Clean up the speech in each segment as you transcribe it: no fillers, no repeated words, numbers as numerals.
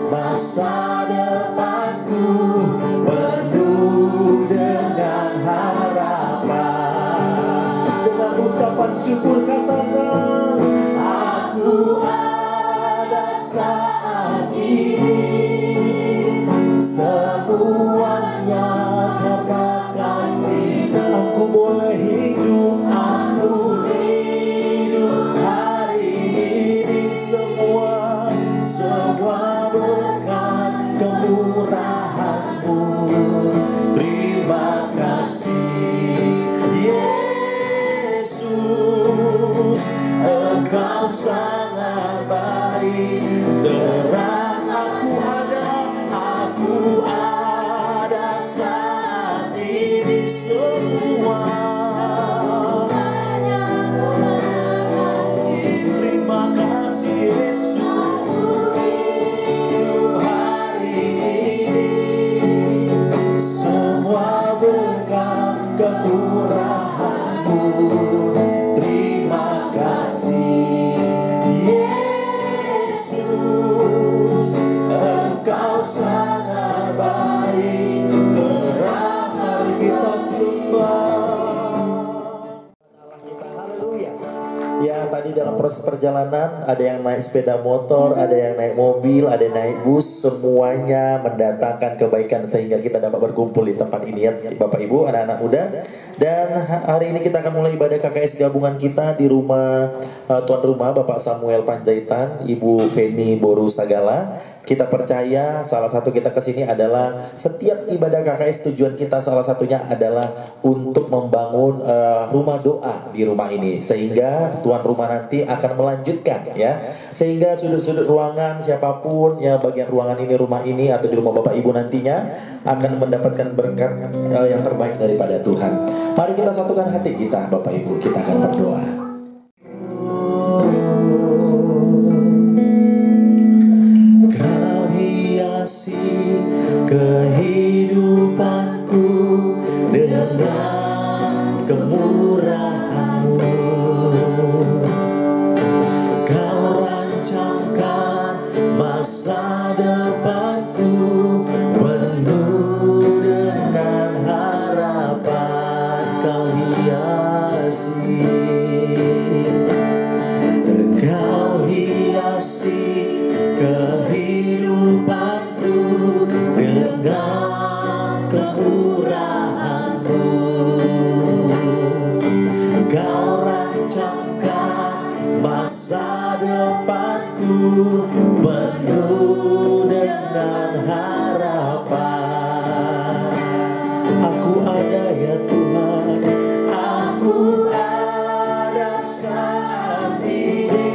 Masa depanku penuh dengan harapan. Dengan ucapan syukur katakan, aku ada saat ini, semuanya karena kasih. Aku boleh hidup, aku hidup hari ini. Semua berkat kemurahan-Mu. Terima kasih Yesus, Engkau sangat baik. Terang aku ada saat ini. Terima kasih Yesus. Semua berkat kemurahan-Mu. Terima kasih Yesus, Engkau sangat baik. Terang mari kita sembah Allah kita. Haleluya. Ya, tadi dalam proses perjalanan ada yang naik sepeda motor, ada yang naik mobil, ada yang naik bus. Semuanya mendatangkan kebaikan sehingga kita dapat berkumpul di tempat ini ya Bapak Ibu, anak-anak muda. Dan hari ini kita akan mulai ibadah KKS gabungan kita di rumah tuan rumah Bapak Samuel Panjaitan, Ibu Feni Boru Sagala. Kita percaya salah satu kita kesini adalah setiap ibadah KKS tujuan kita salah satunya adalah untuk membangun rumah doa di rumah ini, sehingga tuan rumah nanti akan melanjutkan ya, sehingga sudut-sudut ruangan siapapun ya, bagian ruangan ini, rumah ini atau di rumah Bapak Ibu nantinya akan mendapatkan berkat yang terbaik daripada Tuhan. Mari kita satukan hati kita Bapak Ibu, kita akan berdoa. Kau hiasi kehidupanku dengan kemurahan-Mu. Kau rancangkan masa depanku penuh dengan harapan. Kau hiasi kehidupanku dengan kemurahan-Mu. Kau rancangkan masa depanku penuh dengan harapan. Aku ada ya Tuhan, aku ada saat ini.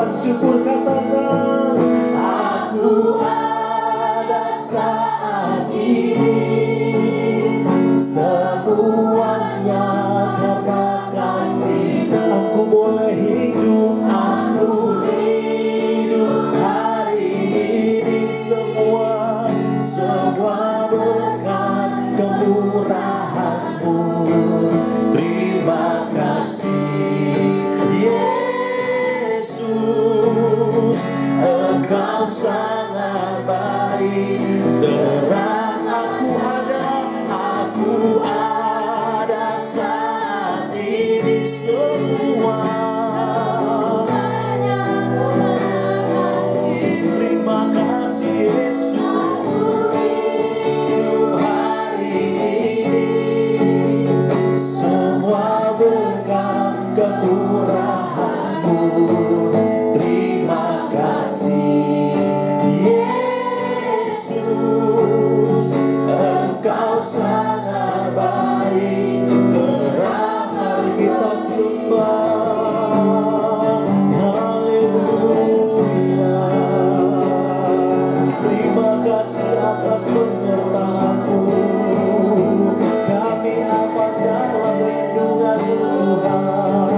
Syukur katakan, aku ada saat ini, semuanya karena kasih. Aku boleh hidup, aku hidup hari sangat baik. Terang aku ada saat ini semua. Terima kasih Yesus. Hidup hari ini semua berkat kemurahan-Mu. Terima kasih Yesus, Engkau sangat baik. Terang mari kita sembah. Haleluya. Terima kasih atas penyertaan-Mu. Kami aman dalam lindungan-Mu Tuhan.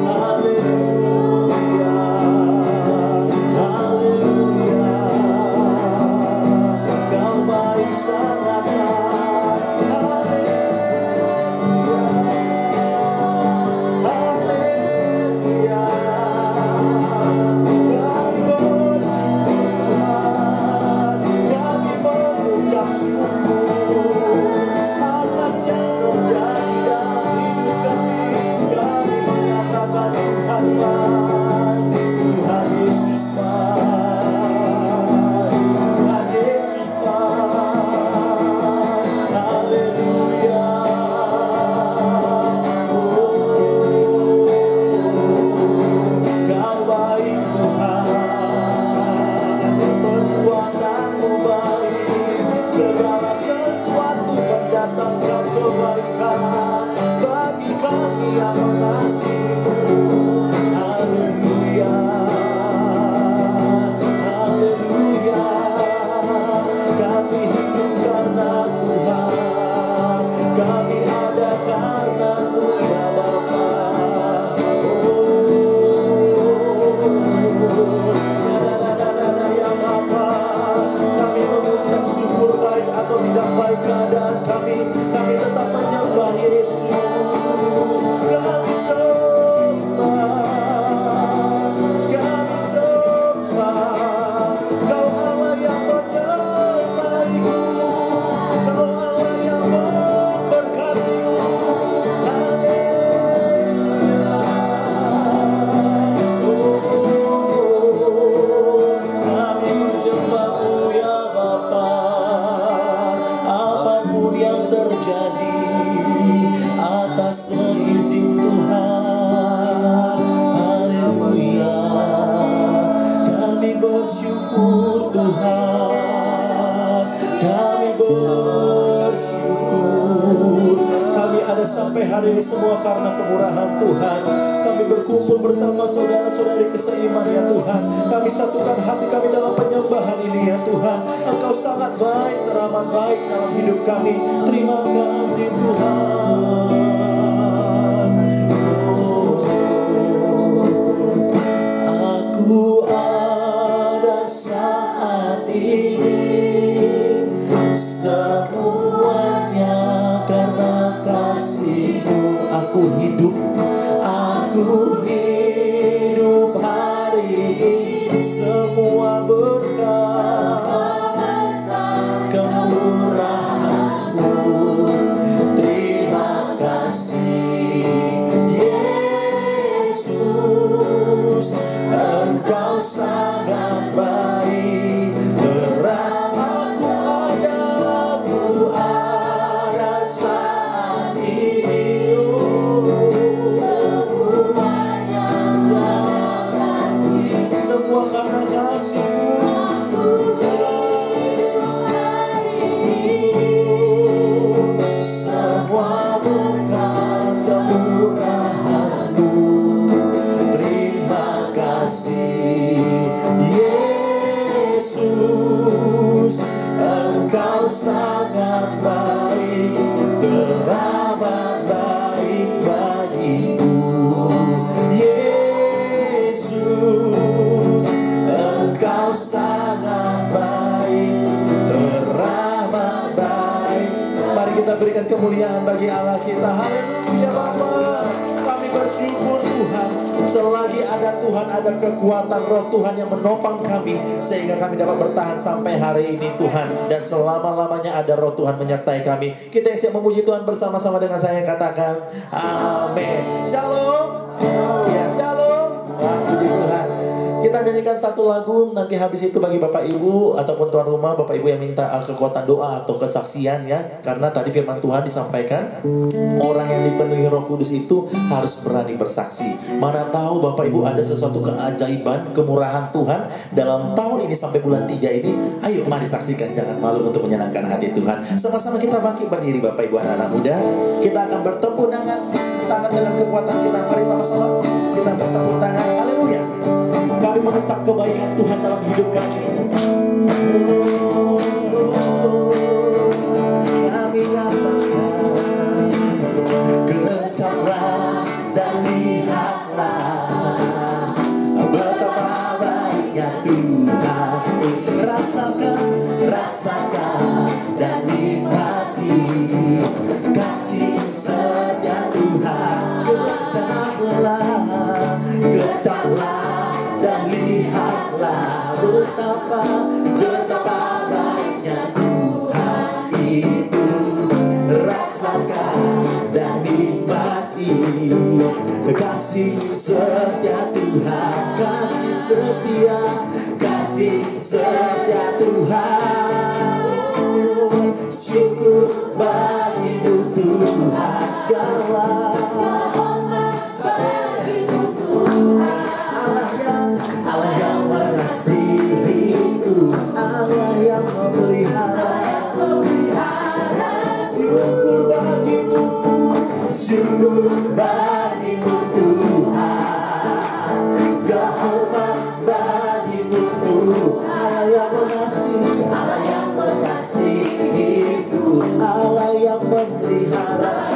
Haleluya. Haleluya. Kau baik sangat baik. Haleluya. Haleluya. Kami bersyukur Tuhan. Kami mengucap syukur atas yang terjadi dalam hidup kami. Kami mengatakan Tuhan baik, Tuhan Yesus baik, Tuhan Yesus baik. Haleluya. Kau baik Tuhan, perbuatan-Mu baik, segala sesuatu mendatangkan kebaikan bagi kami yang mengasihi-Mu. Haleluya. Haleluya. Kami hidup karena Tuhan, kami ada karena-Mu ya Bapa. Ya Bapa, kami mengucap syukur baik atau tidak baik keadaan kami tetap menyembah Yesus. Kami sembah, Kau Allah yang menyertai-Ku, Kau Allah yang memberkati-Ku. Haleluya. Kami menyembah-Mu ya Bapa. Apapun yang terjadi atas seizin Tuhan. Haleluya. Kami bersyukur Tuhan. Kami bersyukur. Kami ada sampai hari ini semua karena kemurahan Tuhan. Kami berkumpul bersama saudara-saudari keseiman ya Tuhan. Kami satukan hati kami dalam penyembahan ini ya Tuhan. Engkau sangat baik, teramat baik dalam hidup kami. Terima kasih Tuhan. Aku ada saat ini semuanya karena kasih-Mu. Aku hidup hari ini semua berkat kemurahan-Mu. Terima kasih Yesus, Engkau sangat baik. Terang aku ada saat ini. Semua karena kasih-Mu. Yesus semua berkat kemurahan-Mu. Terima kasih Yesus, Engkau sangat baik, teramat baik bagiku. Yesus, Engkau sangat baik, teramat baik. Mari kita berikan kemuliaan bagi Allah kita. Haleluya Bapa. Kami bersyukur Tuhan, selagi ada Tuhan, ada kekuatan roh Tuhan yang menopang kami, sehingga kami dapat bertahan sampai hari ini Tuhan. Dan selama-lamanya ada roh Tuhan menyertai kami. Kita yang siap memuji Tuhan bersama-sama dengan saya, katakan amin. Shalom. Ya, shalom. Puji Tuhan. Kita nyanyikan satu lagu, nanti habis itu bagi Bapak Ibu ataupun tuan rumah, Bapak Ibu yang minta kekuatan doa atau kesaksian ya. Karena tadi firman Tuhan disampaikan, orang yang dipenuhi Roh Kudus itu harus berani bersaksi. Mana tahu Bapak Ibu ada sesuatu keajaiban, kemurahan Tuhan dalam tahun ini sampai bulan 3 ini. Ayo mari saksikan, jangan malu untuk menyenangkan hati Tuhan. Sama-sama kita bangkit berdiri Bapak Ibu anak-anak muda. Kita akan bertepuk tangan dengan kekuatan kita. Mari sama-sama kita bertepuk tangan. Haleluya. Kami mengecap kebaikan Tuhan dalam hidup kami. Kami nyatakan, kecaplah dan lihatlah betapa baiknya Tuhan. Rasakan dan nikmati kasih setia Tuhan. Kecaplah dan lihatlah betapa baiknya Tuhan itu. Rasakan dan nikmati kasih setia Tuhan, kasih setia Tuhan. Syukur bagimu Tuhan segala. Allah yang mengasihiku, Allah yang memelihara. Syukur bagimu Tuhan, segala hormat bagimu Tuhan. Allah yang mengasihiku, Allah yang memelihara.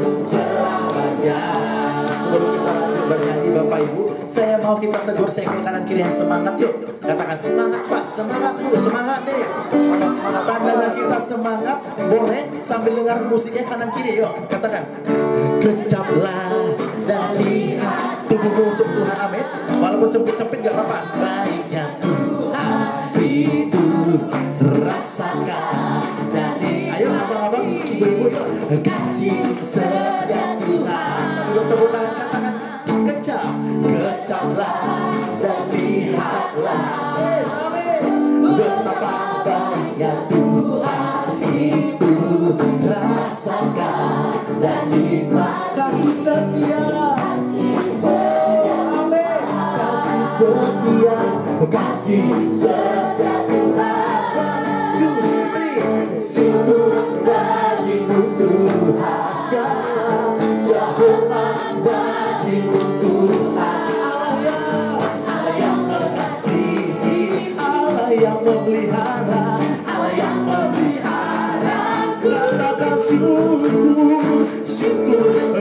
Selamanya. Sebelum kita lanjut bernyanyi Bapak Ibu, saya mau kita tegur sengkel kanan kiri yang semangat yuk. Katakan semangat Pak, semangat Bu, semangat deh. Tandanya kita semangat, boleh sambil dengar musiknya kanan kiri yuk. Katakan, kecaplah dan lihat tubuhmu untuk Tuhan, amin. Walaupun sempit-sempit gak apa-apa. Baiknya Tuhan itu, rasakan dan ayo abang-abang, ibu-ibu yuk. Kasih sedia Tuhan. Sambil bertepuk tangan katakan, kecaplah dan lihatlah. Betapa baiknya Tuhan itu. Rasakan dan nikmati kasih setia. Amin. Kasih setia Tuhan. Syukur bagimu Tuhan segala. Hormat bagimu Tuhan. Allah yang mengasihi, Allah yang memelihara, Allah yang memelihara. Katakan syukur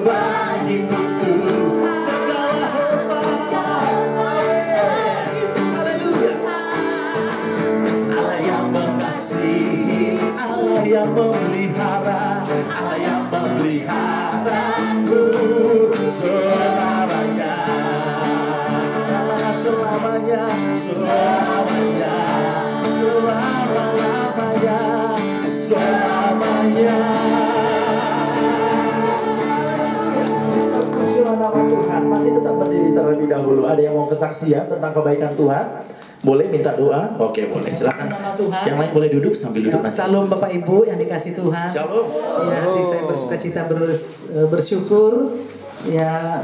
bagimu Tuhan segala hormat. Haleluya. Allah yang mengasihi, Allah yang memelihara, Allah yang memelihara selamanya. Katakan selamanya, selamanya, selama-lamanya, selamanya. Pujilah nama Tuhan. Masih tetap berdiri terlebih dahulu. Ada yang mau kesaksian tentang kebaikan Tuhan? Boleh minta doa? Oke, boleh. Silakan. Yang lain boleh duduk sambil duduk nanti. Shalom Bapak Ibu yang dikasih Tuhan. Shalom. Ya, hati saya bersukacita bersyukur. Ya,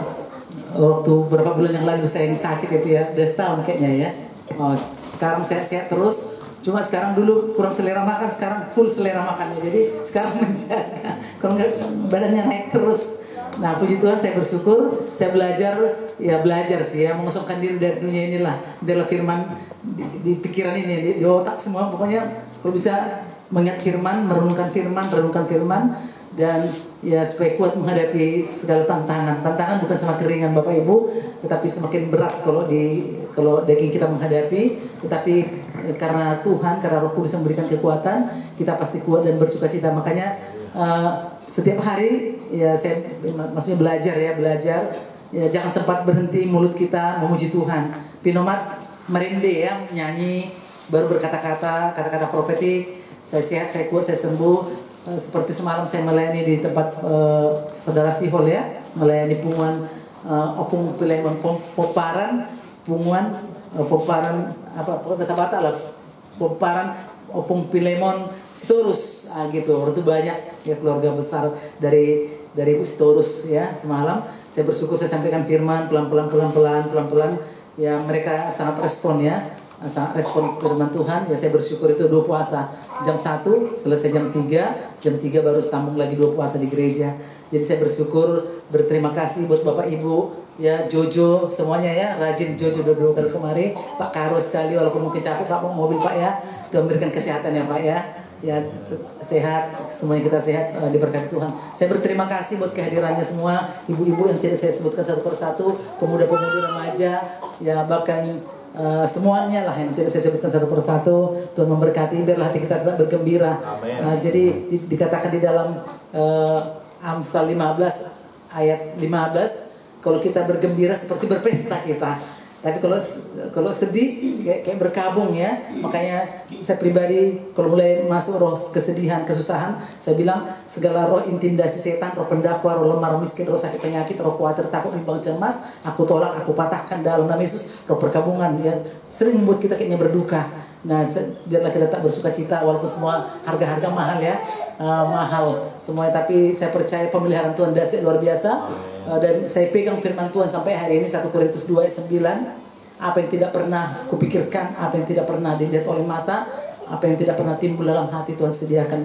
waktu beberapa bulan yang lalu saya yang sakit itu ya, udah setahun kayaknya ya. Oh, sekarang saya sehat terus. Cuma sekarang dulu kurang selera makan, sekarang full selera makannya. Jadi sekarang menjaga. Kalau nggak badannya naik terus. Nah, puji Tuhan saya bersyukur, saya belajar sih ya, mengosongkan diri dari dunia inilah. Biarlah firman di pikiran ini, di otak semua, pokoknya kalau bisa mengingat firman, merenungkan firman, dan ya supaya kuat menghadapi segala tantangan. Tantangan bukan sama keringan Bapak Ibu, tetapi semakin berat kalau daging kita menghadapi, tetapi karena Tuhan, karena Roh Kudus memberikan kekuatan, kita pasti kuat dan bersukacita. Makanya setiap hari ya saya maksudnya belajar ya jangan sempat berhenti mulut kita memuji Tuhan. Pinomat merinde ya, nyanyi, baru kata-kata profetik. Saya sehat, saya kuat, saya sembuh. Seperti semalam saya melayani di tempat saudara Sihol ya, melayani punguan opung Pilemon Poparan, punguan Poparan apa bahasa Batak lah, Poparan opung Pilemon Sitorus gitu. Orang itu banyak ya, keluarga besar dari Ibu Sitorus ya. Semalam saya bersyukur, saya sampaikan firman pelan-pelan ya, mereka sangat respon ya, sangat respon firman Tuhan ya. Saya bersyukur itu 2 puasa, jam 1 selesai jam 3 baru sambung lagi 2 puasa di gereja. Jadi saya bersyukur, berterima kasih buat Bapak Ibu ya, Jojo semuanya ya, rajin Jojo dua kali kemari, Pak Karo sekali walaupun mungkin capek Pak mobil Pak ya. Tuhan berikan kesehatan ya Pak ya sehat, semuanya kita sehat, diberkati Tuhan. Saya berterima kasih buat kehadirannya semua ibu-ibu yang tidak saya sebutkan satu persatu, pemuda-pemudi remaja ya, bahkan semuanya lah yang tidak saya sebutkan satu persatu. Tuhan memberkati, biarlah hati kita tetap bergembira. Jadi dikatakan di dalam Amsal 15 ayat 15, kalau kita bergembira seperti berpesta kita. Tapi kalau sedih kayak berkabung ya. Makanya saya pribadi kalau mulai masuk roh kesedihan, kesusahan, saya bilang segala roh intimidasi setan, roh pendakwa, roh lemah, roh miskin, roh sakit penyakit, roh khawatir, takut, bimbang, cemas, aku tolak, aku patahkan dalam nama Yesus. Roh perkabungan ya sering membuat kita kayaknya berduka. Nah, biarlah kita tak bersuka cita walaupun semua harga-harga mahal ya. Mahal semuanya, tapi saya percaya pemeliharaan Tuhan dahsyat luar biasa. Dan saya pegang firman Tuhan sampai hari ini, 1 Korintus 2 ayat 9. Apa yang tidak pernah kupikirkan, apa yang tidak pernah dilihat oleh mata, apa yang tidak pernah timbul dalam hati, Tuhan sediakan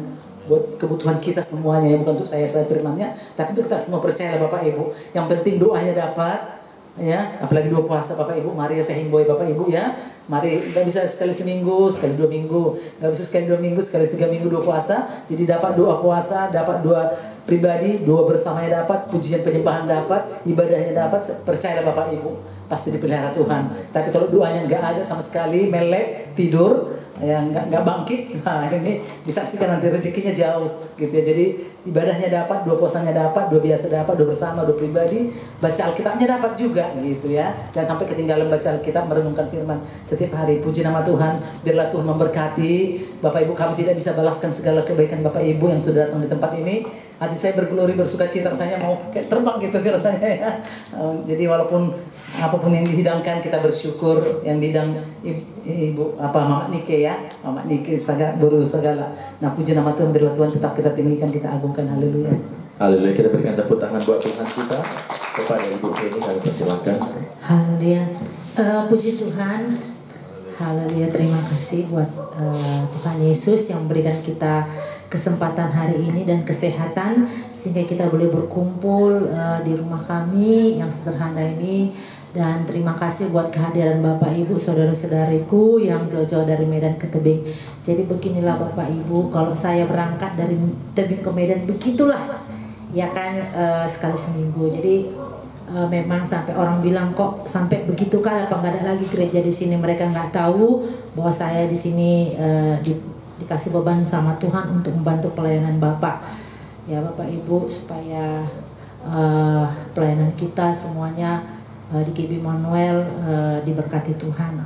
buat kebutuhan kita semuanya ya. Bukan untuk saya firman-Nya, tapi untuk kita semua. Percayalah Bapak Ibu, yang penting doanya dapat ya, apalagi 2 puasa Bapak Ibu. Mari ya, saya himbau Bapak Ibu ya, mari, nggak bisa sekali seminggu, sekali 2 minggu, nggak bisa sekali 2 minggu, sekali 3 minggu 2 puasa. Jadi dapat 2 puasa, dapat 2 pribadi, 2 bersamanya dapat, pujian penyembahan dapat, ibadahnya dapat. Percayalah Bapak Ibu, pasti dipelihara Tuhan. Tapi kalau doanya nggak ada sama sekali, melek, tidur, ya nggak bangkit, nah ini disaksikan nanti rezekinya jauh gitu ya. Jadi ibadahnya dapat, 2 puasanya dapat, 2 biasa dapat, 2 bersama, 2 pribadi, baca Alkitabnya dapat juga gitu ya. Jangan sampai ketinggalan baca Alkitab, merenungkan firman setiap hari. Puji nama Tuhan, biarlah Tuhan memberkati Bapak Ibu. Kami tidak bisa balaskan segala kebaikan Bapak Ibu yang sudah datang di tempat ini. Hati saya bergelori, bersuka cita, rasanya mau kayak terbang gitu rasanya ya. Jadi walaupun apapun yang dihidangkan, kita bersyukur. Yang dihidang Ibu Mama Nike ya, Mama Nike buru segala. Nah, puji nama Tuhan, biarlah Tuhan tetap kita tinggikan, kita agungkan. Haleluya. Haleluya. Kita berikan tepuk tangan buat Tuhan kita. Kepada Ibu ini kami persilakan. Haleluya. Puji Tuhan. Haleluya. Terima kasih buat Tuhan Yesus yang memberikan kita kesempatan hari ini dan kesehatan sehingga kita boleh berkumpul di rumah kami yang sederhana ini. Dan terima kasih buat kehadiran Bapak Ibu, saudara-saudariku yang jauh-jauh dari Medan ke Tebing. Jadi beginilah Bapak Ibu, kalau saya berangkat dari Tebing ke Medan, begitulah ya kan, sekali seminggu. Jadi memang sampai orang bilang, kok sampai begitu kah, apa nggak ada lagi gereja di sini. Mereka nggak tahu bahwa saya di sini dikasih beban sama Tuhan untuk membantu pelayanan Bapak ya Bapak Ibu, supaya pelayanan kita semuanya di KB Manuel diberkati Tuhan.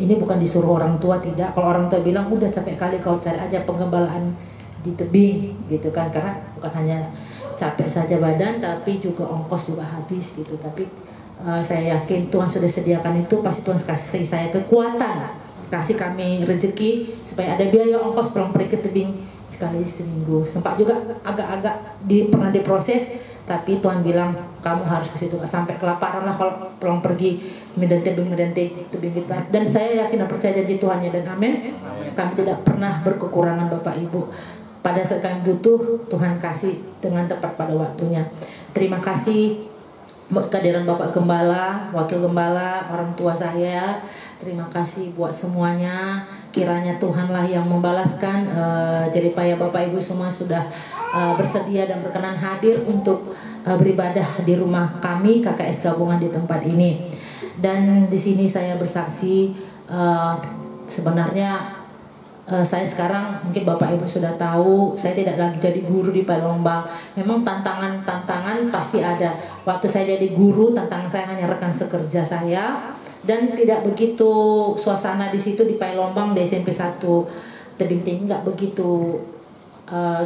Ini bukan disuruh orang tua, tidak. Kalau orang tua bilang udah capek kali kau cari aja penggembalaan di Tebing gitu kan, karena bukan hanya capek saja badan tapi juga ongkos juga habis gitu. Tapi saya yakin Tuhan sudah sediakan itu, pasti Tuhan kasih saya kekuatan, kasih kami rezeki supaya ada biaya ongkos pulang pergi ke Tebing sekali seminggu. Sempat juga agak-agak pernah diproses, tapi Tuhan bilang kamu harus ke situ, sampai kelaparan lah kalau pulang pergi Medan Tebing kita. Dan saya yakin dan percaya janji Tuhan ya, dan amin. Kami tidak pernah berkekurangan Bapak Ibu. Pada saat kami butuh, Tuhan kasih dengan tepat pada waktunya. Terima kasih kehadiran Bapak Gembala, Wakil Gembala, orang tua saya. Terima kasih buat semuanya. Kiranya Tuhanlah yang membalaskan jeripaya Bapak Ibu semua sudah bersedia dan berkenan hadir untuk beribadah di rumah kami KKS Gabungan di tempat ini. Dan di sini saya bersaksi, sebenarnya Saya sekarang mungkin Bapak Ibu sudah tahu, saya tidak lagi jadi guru di Pailombang. Memang tantangan pasti ada. Waktu saya jadi guru, tantangan saya hanya rekan sekerja saya, dan tidak begitu suasana di situ di Pailombang di SMP 1 Tebing Tinggi nggak begitu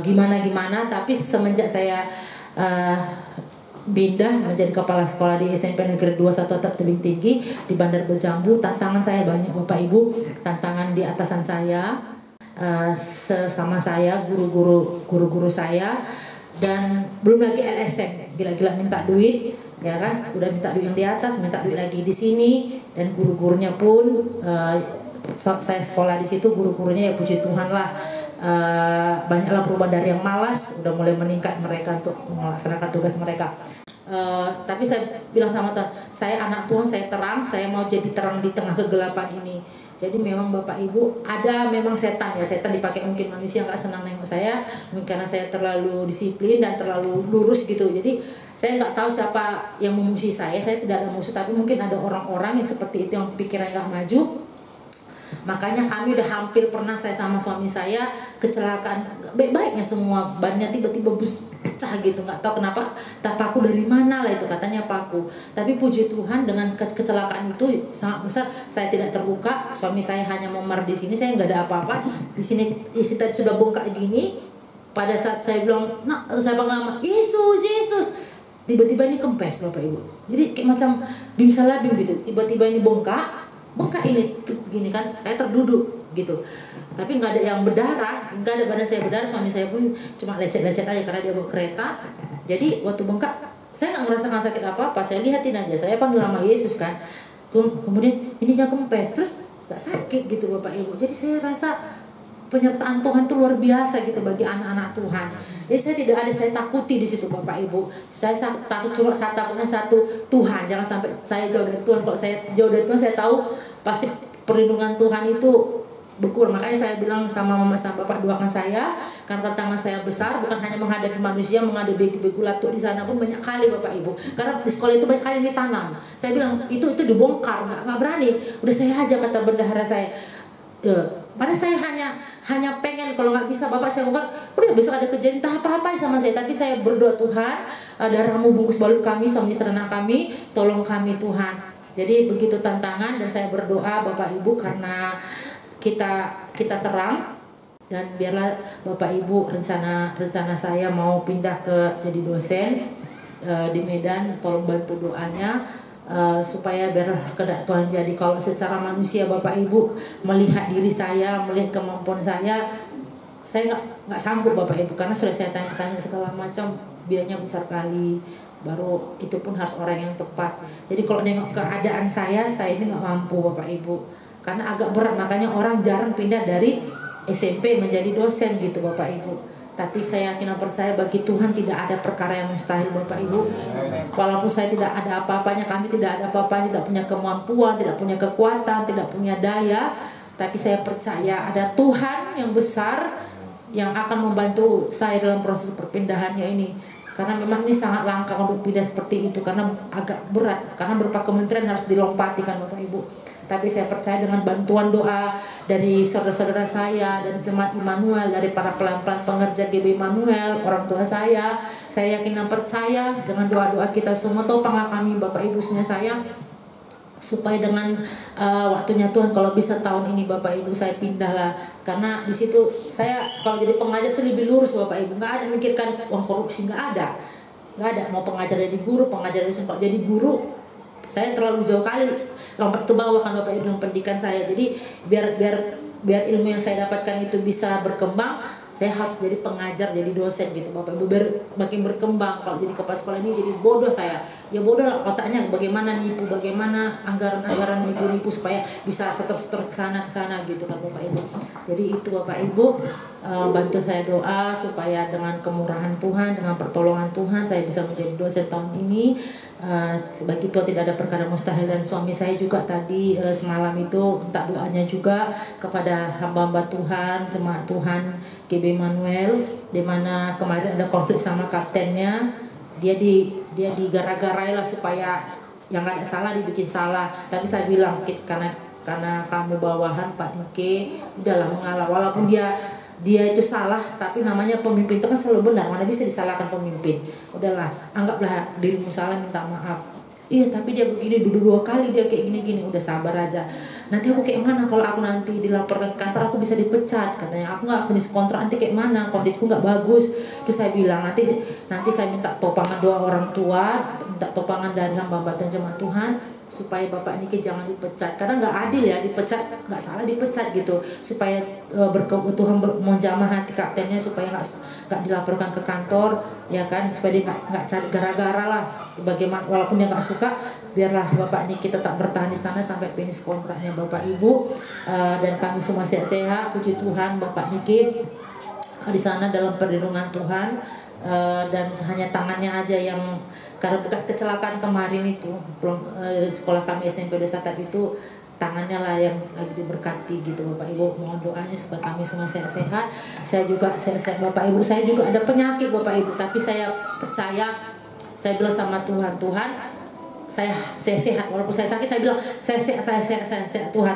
gimana-gimana. Tapi semenjak saya pindah menjadi kepala sekolah di SMP Negeri 2 1 Atap Tebing Tinggi di Bandar Berjambu, tantangan saya banyak Bapak Ibu. Tantangan di atasan saya, sesama saya, guru-guru saya, dan belum lagi LSM gila-gila minta duit, ya kan, udah minta duit yang di atas, minta duit lagi di sini, dan guru-gurunya pun saya sekolah di situ, guru-gurunya ya puji Tuhan lah, banyaklah perubahan dari yang malas udah mulai meningkat mereka untuk melaksanakan tugas mereka. Tapi saya bilang sama Tuhan, saya anak Tuhan, saya terang, saya mau jadi terang di tengah kegelapan ini. Jadi memang Bapak Ibu ada memang setan ya, setan dipakai mungkin manusia nggak senang nengok saya, mungkin karena saya terlalu disiplin dan terlalu lurus gitu. Jadi saya nggak tahu siapa yang memusuhi saya tidak ada musuh, tapi mungkin ada orang-orang yang seperti itu yang pikirannya nggak maju. Makanya kami udah hampir pernah, saya sama suami saya kecelakaan, baik-baiknya semua bannya tiba-tiba pecah gitu, nggak tahu kenapa, tak paku dari mana lah itu katanya paku. Tapi puji Tuhan dengan kecelakaan itu sangat besar, saya tidak terluka, suami saya hanya memar di sini, saya nggak ada apa-apa. Di sini isi tadi sudah bongkak gini. Pada saat saya bilang, nah, saya panggil nama Yesus, tiba-tiba ini kempes Bapak Ibu. Jadi kayak macam bimsalabim gitu, tiba-tiba ini bongkak ini gini kan, saya terduduk gitu, tapi nggak ada yang berdarah, nggak ada badan saya berdarah, suami saya pun cuma lecet-lecet aja karena dia bawa kereta. Jadi waktu bengkak saya nggak ngerasakan sakit apa-apa, saya lihatin aja, saya panggil nama Yesus kan, kemudian ininya kempes, terus nggak sakit gitu Bapak Ibu. Jadi saya rasa penyertaan Tuhan itu luar biasa gitu bagi anak-anak Tuhan. Jadi saya tidak ada saya takuti di situ Bapak Ibu. Saya takut cuma takutnya satu, Tuhan. Jangan sampai saya jauh dari Tuhan. Kalau saya jauh dari Tuhan, saya tahu pasti perlindungan Tuhan itu berkurang. Makanya saya bilang sama mama sama bapak, doakan saya, karena tantangan saya besar, bukan hanya menghadapi manusia, menghadapi begulatur di sana pun banyak kali Bapak Ibu. Karena di sekolah itu banyak kali ditanam. Saya bilang itu dibongkar, nggak berani. Udah saya aja kata bendahara saya. Pada saya hanya pengen kalau nggak bisa Bapak saya bongkar, udah besok ada kejadian entah apa-apa sama saya. Tapi saya berdoa, Tuhan, darahmu bungkus balut kami, suami serana kami, tolong kami Tuhan. Jadi begitu tantangan, dan saya berdoa Bapak Ibu karena kita terang, dan biarlah Bapak Ibu rencana saya mau pindah ke jadi dosen di Medan, tolong bantu doanya. Supaya biar kehendak Tuhan jadi. Kalau secara manusia Bapak Ibu melihat diri saya, melihat kemampuan saya nggak sanggup Bapak Ibu, karena sudah saya tanya-tanya segala macam, biayanya besar kali, baru itu pun harus orang yang tepat. Jadi kalau nengok keadaan saya ini nggak mampu Bapak Ibu, karena agak berat. Makanya orang jarang pindah dari SMP menjadi dosen gitu Bapak Ibu. Tapi saya yakin dan percaya bagi Tuhan tidak ada perkara yang mustahil Bapak Ibu. Walaupun saya tidak ada apa-apanya, kami tidak ada apa-apanya, tidak punya kemampuan, tidak punya kekuatan, tidak punya daya, tapi saya percaya ada Tuhan yang besar yang akan membantu saya dalam proses perpindahannya ini. Karena memang ini sangat langka untuk pindah seperti itu, karena agak berat, karena beberapa kementerian harus dilompati kan Bapak Ibu. Tapi saya percaya dengan bantuan doa dari saudara-saudara saya, dari jemaat Immanuel, dari para pelan-pelan pengerja GB Immanuel, orang tua saya yakin dan percaya dengan doa-doa kita semua, topanglah kami Bapak Ibu saya, supaya dengan waktunya Tuhan, kalau bisa tahun ini Bapak Ibu saya pindah lah. Karena di situ saya kalau jadi pengajar tuh lebih lurus Bapak Ibu, nggak ada mikirkan uang korupsi, nggak ada. Mau pengajar jadi guru, pengajar sempat jadi guru, saya terlalu jauh kali lompat ke bawah kan Bapak Ibu dengan pendidikan saya. Jadi biar ilmu yang saya dapatkan itu bisa berkembang, saya harus jadi pengajar, jadi dosen gitu Bapak Ibu, biar makin berkembang. Kalau jadi kepala sekolah ini jadi bodoh saya, ya bodoh lah otaknya, bagaimana nipu, bagaimana anggaran nipu supaya bisa setor ke sana gitu kan Bapak Ibu. Jadi itu Bapak Ibu, bantu saya doa supaya dengan kemurahan Tuhan, dengan pertolongan Tuhan, saya bisa menjadi dosen tahun ini. Bagi Tuhan tidak ada perkara mustahil. Dan suami saya juga tadi semalam itu minta doanya juga kepada hamba-hamba Tuhan, jemaat Tuhan GB Immanuel, di mana kemarin ada konflik sama kaptennya, dia digara-garai lah supaya yang nggak ada salah dibikin salah. Tapi saya bilang karena karena kamu bawahan Pak Nike, udahlah mengalah. Walaupun dia itu salah, tapi namanya pemimpin itu kan selalu benar, mana bisa disalahkan pemimpin. Udahlah, anggaplah dirimu salah, minta maaf. Iya, tapi dia begini, dua kali dia kayak gini-gini. Udah sabar aja. Nanti aku kayak mana kalau aku nanti dilaporkan ke kantor, aku bisa dipecat. Katanya aku nggak finish kontrak, nanti kayak mana, kondisiku nggak bagus. Terus saya bilang nanti saya minta topangan doa orang tua, minta topangan dari hamba dan jemaat Tuhan, supaya Bapak Niki jangan dipecat, karena nggak adil ya dipecat, nggak salah dipecat gitu, supaya Tuhan menjamah hati kaptennya supaya nggak dilaporkan ke kantor, ya kan, supaya dia nggak cari gara-gara lah, bagaimana walaupun dia nggak suka, biarlah Bapak Niki tetap bertahan di sana sampai finish kontraknya Bapak Ibu, dan kami semua sehat-sehat, puji Tuhan. Bapak Niki di sana dalam perlindungan Tuhan, dan hanya tangannya aja yang karena bekas kecelakaan kemarin itu dari sekolah kami SMP Desa Tat itu, tangannya lah yang lagi diberkati gitu Bapak Ibu. Mohon doanya supaya kami semua sehat-sehat. Saya juga sehat-sehat Bapak Ibu. Saya juga ada penyakit Bapak Ibu, tapi saya percaya, saya bilang sama Tuhan, Tuhan saya sehat, walaupun saya sakit saya bilang saya sehat Tuhan.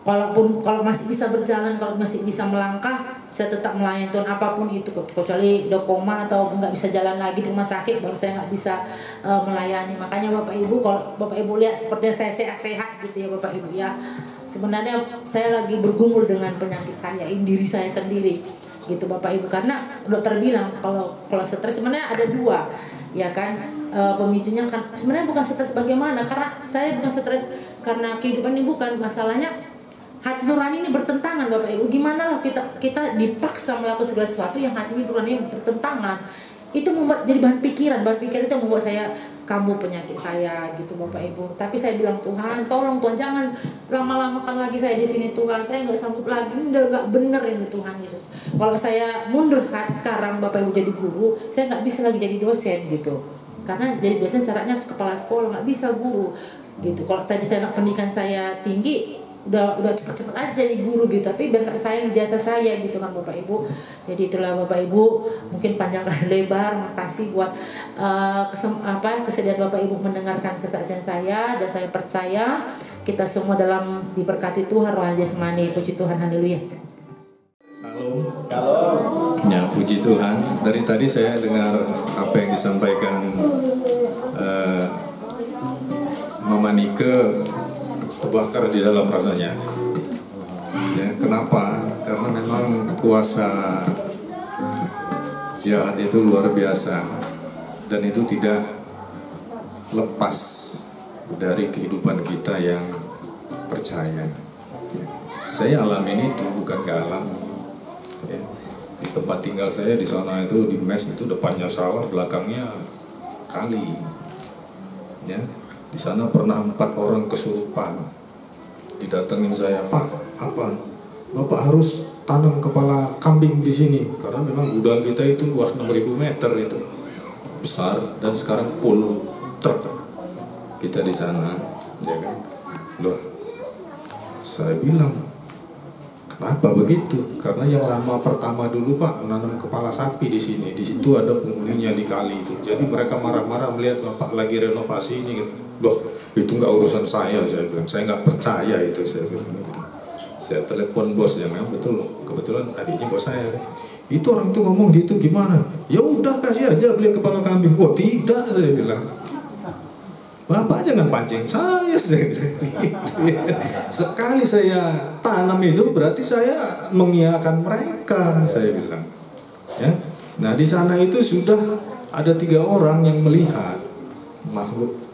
Kalau masih bisa berjalan, kalau masih bisa melangkah, saya tetap melayani Tuhan apapun itu, kecuali udah koma atau nggak bisa jalan lagi di rumah sakit, baru saya nggak bisa melayani. Makanya Bapak Ibu, kalau Bapak Ibu lihat sepertinya saya sehat-sehat gitu ya Bapak Ibu ya. Sebenarnya saya lagi bergumul dengan penyakit saya, ini diri saya sendiri gitu Bapak Ibu, karena dokter bilang kalau stres sebenarnya ada dua, ya kan, pemicunya kan sebenarnya bukan stres bagaimana, karena saya bukan stres karena kehidupan ini, bukan masalahnya. Hati nurani ini bertentangan Bapak Ibu. Gimana loh kita dipaksa melakukan segala sesuatu yang hati nurani bertentangan. Itu membuat jadi bahan pikiran itu membuat saya kambuh penyakit saya gitu Bapak Ibu. Tapi saya bilang, Tuhan tolong Tuhan, jangan lama-lamakan lagi saya di sini Tuhan. Saya nggak sanggup lagi, ini udah nggak bener ini Tuhan Yesus. Kalau saya mundur sekarang Bapak Ibu jadi guru, saya nggak bisa lagi jadi dosen gitu. Karena jadi dosen syaratnya harus kepala sekolah, nggak bisa guru gitu. Kalau tadi saya nggak pendidikan saya tinggi, udah cepet-cepet aja jadi guru gitu, tapi biar nggak sayang jasa saya gitu kan Bapak Ibu. Jadi itulah Bapak Ibu, mungkin panjang kali lebar, makasih buat kesediaan Bapak Ibu mendengarkan kesaksian saya, dan saya percaya kita semua dalam diberkati Tuhan rohani jasmani. Puji Tuhan, haleluya. Shalom. Ya, puji Tuhan. Dari tadi saya dengar apa yang disampaikan Mama Nike, terbakar di dalam rasanya. Ya, kenapa? Karena memang kuasa jahat itu luar biasa, dan itu tidak lepas dari kehidupan kita yang percaya. Ya. Saya alamin itu, bukan gak alami. Ya. Di tempat tinggal saya di sana itu, di mes itu depannya sawah, belakangnya kali. Ya. Di sana pernah 4 orang kesurupan. Didatengin saya, Pak, apa? Bapak harus tanam kepala kambing di sini, karena memang gudang kita itu luas 6.000 meter itu, besar, dan sekarang full truk kita di sana, ya kan? Loh, saya bilang, kenapa begitu? Karena yang lama pertama dulu Pak menanam kepala sapi di sini, di situ ada penghuninya di kali itu. Jadi mereka marah-marah melihat Bapak lagi renovasi ini. Loh, itu nggak urusan saya bilang. Saya nggak percaya itu, saya bilang gitu. Saya telepon bos, ya memang betul, kebetulan adiknya bos saya. Itu orang itu ngomong gitu gimana? Ya udah kasih aja beli kepala kambing. Oh tidak, saya bilang. Bapak jangan pancing saya bilang gitu. Sekali saya tanam itu berarti saya mengiyakan mereka, saya bilang. Ya. Nah di sana itu sudah ada 3 orang yang melihat makhluk.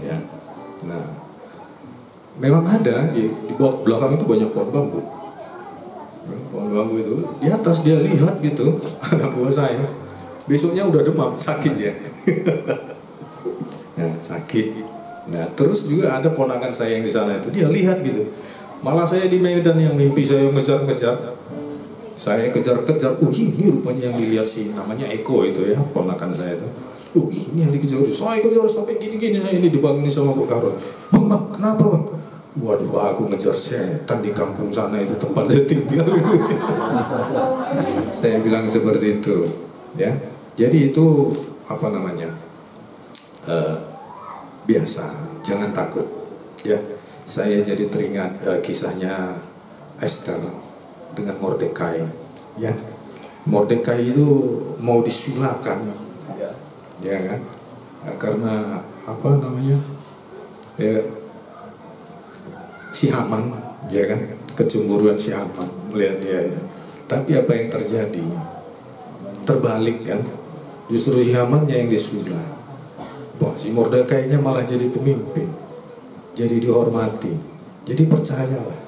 Ya. Nah, memang ada di belakang itu banyak pohon bambu. Pohon bambu itu di atas dia lihat gitu, anak buah saya. Besoknya udah demam, sakit dia. Nah, sakit. Nah, terus juga ada ponakan saya yang di sana itu, dia lihat gitu. Malah saya di Medan yang mimpi saya ngejar-ngejar. Saya kejar-kejar, ini rupanya yang dilihat si namanya Eko itu ya, ponakan saya itu. Ini yang dikejar, saya kejar sampai gini-gini, saya ini dibangunin sama Bu Karun. Bang, kenapa Bang? Waduh, aku ngejar setan di kampung sana itu, tempat saya tinggal. Saya bilang seperti itu, ya. Jadi itu apa namanya? Biasa, jangan takut, ya. saya jadi teringat kisahnya Esther dengan Mordekai. Ya, Mordekai itu mau disulahkan, ya kan? Karena apa namanya? Ya, si Haman, ya kan? Kecemburuan si Haman melihat dia itu. Tapi apa yang terjadi? Terbalik kan? Justru si Hamannya yang disulah. Wah, si Mordekai-nya malah jadi pemimpin, jadi dihormati. Jadi percayalah,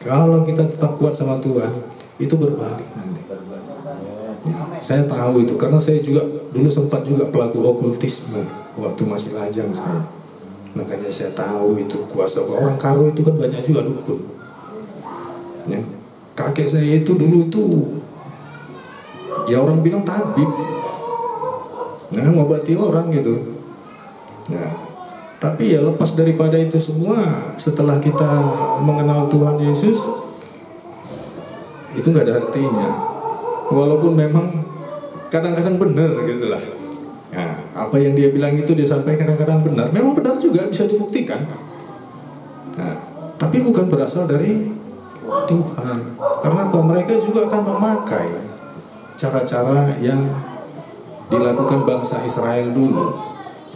kalau kita tetap kuat sama Tuhan, itu berbalik nanti. Ya, saya tahu itu karena saya juga dulu sempat juga pelaku okultisme waktu masih lajang saya. Makanya saya tahu itu kuasa orang Karo itu kan banyak juga dukun. Ya, kakek saya itu dulu itu ya orang bilang tabib, nah ngobati orang gitu. Nah, tapi ya lepas daripada itu semua, setelah kita mengenal Tuhan Yesus, itu nggak ada artinya. Walaupun memang kadang-kadang benar gitu lah. Nah, apa yang dia bilang itu dia sampaikan kadang-kadang benar. Memang benar juga, bisa dibuktikan. Nah, tapi bukan berasal dari Tuhan. Karena apa? Mereka juga akan memakai cara-cara yang dilakukan bangsa Israel dulu.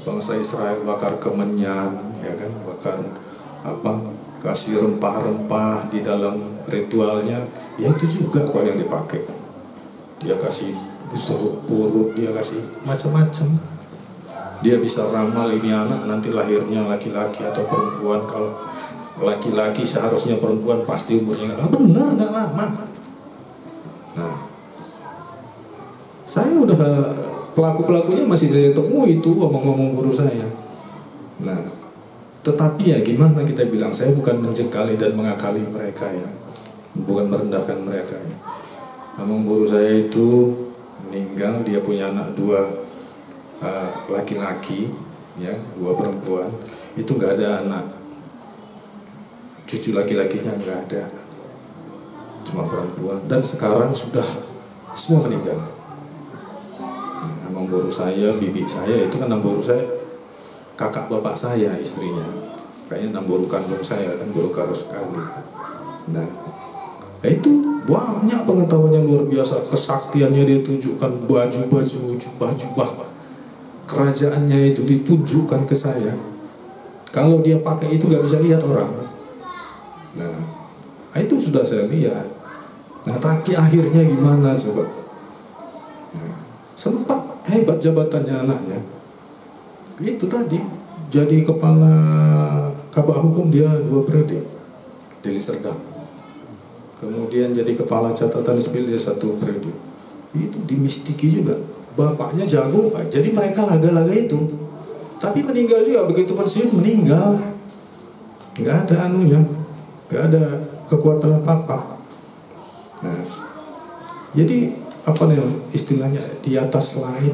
Bangsa Israel bakar kemenyan, ya kan, bakar apa, kasih rempah-rempah di dalam ritualnya, ya itu juga kok yang dipakai. Dia kasih purut, dia kasih macam-macam. Dia bisa ramal ini anak nanti lahirnya laki-laki atau perempuan. Kalau laki-laki seharusnya perempuan pasti umurnya nggak lama. Benar, nggak lama. Nah, saya udah pelaku-pelakunya masih saya temui itu ngomong-ngomong guru saya. Nah, tetapi ya gimana kita bilang, saya bukan mencekali dan mengakali mereka ya, bukan merendahkan mereka ya. Ngomong guru saya itu meninggal, dia punya anak 2 laki-laki, ya 2 perempuan, itu nggak ada anak, cucu laki-lakinya nggak ada, cuma perempuan, dan sekarang sudah semua meninggal. Ngomong guru saya, bibi saya itu kan namburu saya, kakak bapak saya istrinya, kayaknya namburu kandung saya kan, guru Karo sekali. Nah, itu banyak pengetahuannya luar biasa, kesaktiannya dia tunjukkan, baju-baju kerajaannya itu ditunjukkan ke saya. Kalau dia pakai itu gak bisa lihat orang. Nah, itu sudah saya lihat. Nah, tapi akhirnya gimana coba? Nah, sempat hebat jabatannya anaknya. Itu tadi jadi kepala Kabak Hukum dia 2 periode di Serdang. Kemudian jadi kepala catatan sipil dia 1 periode. Itu dimistiki juga. Bapaknya jago, jadi mereka laga-laga itu. Tapi meninggal juga, begitu pensiun meninggal. Nggak ada anunya, nggak ada kekuatan apa-apa. Nah, jadi apa nih istilahnya, di atas langit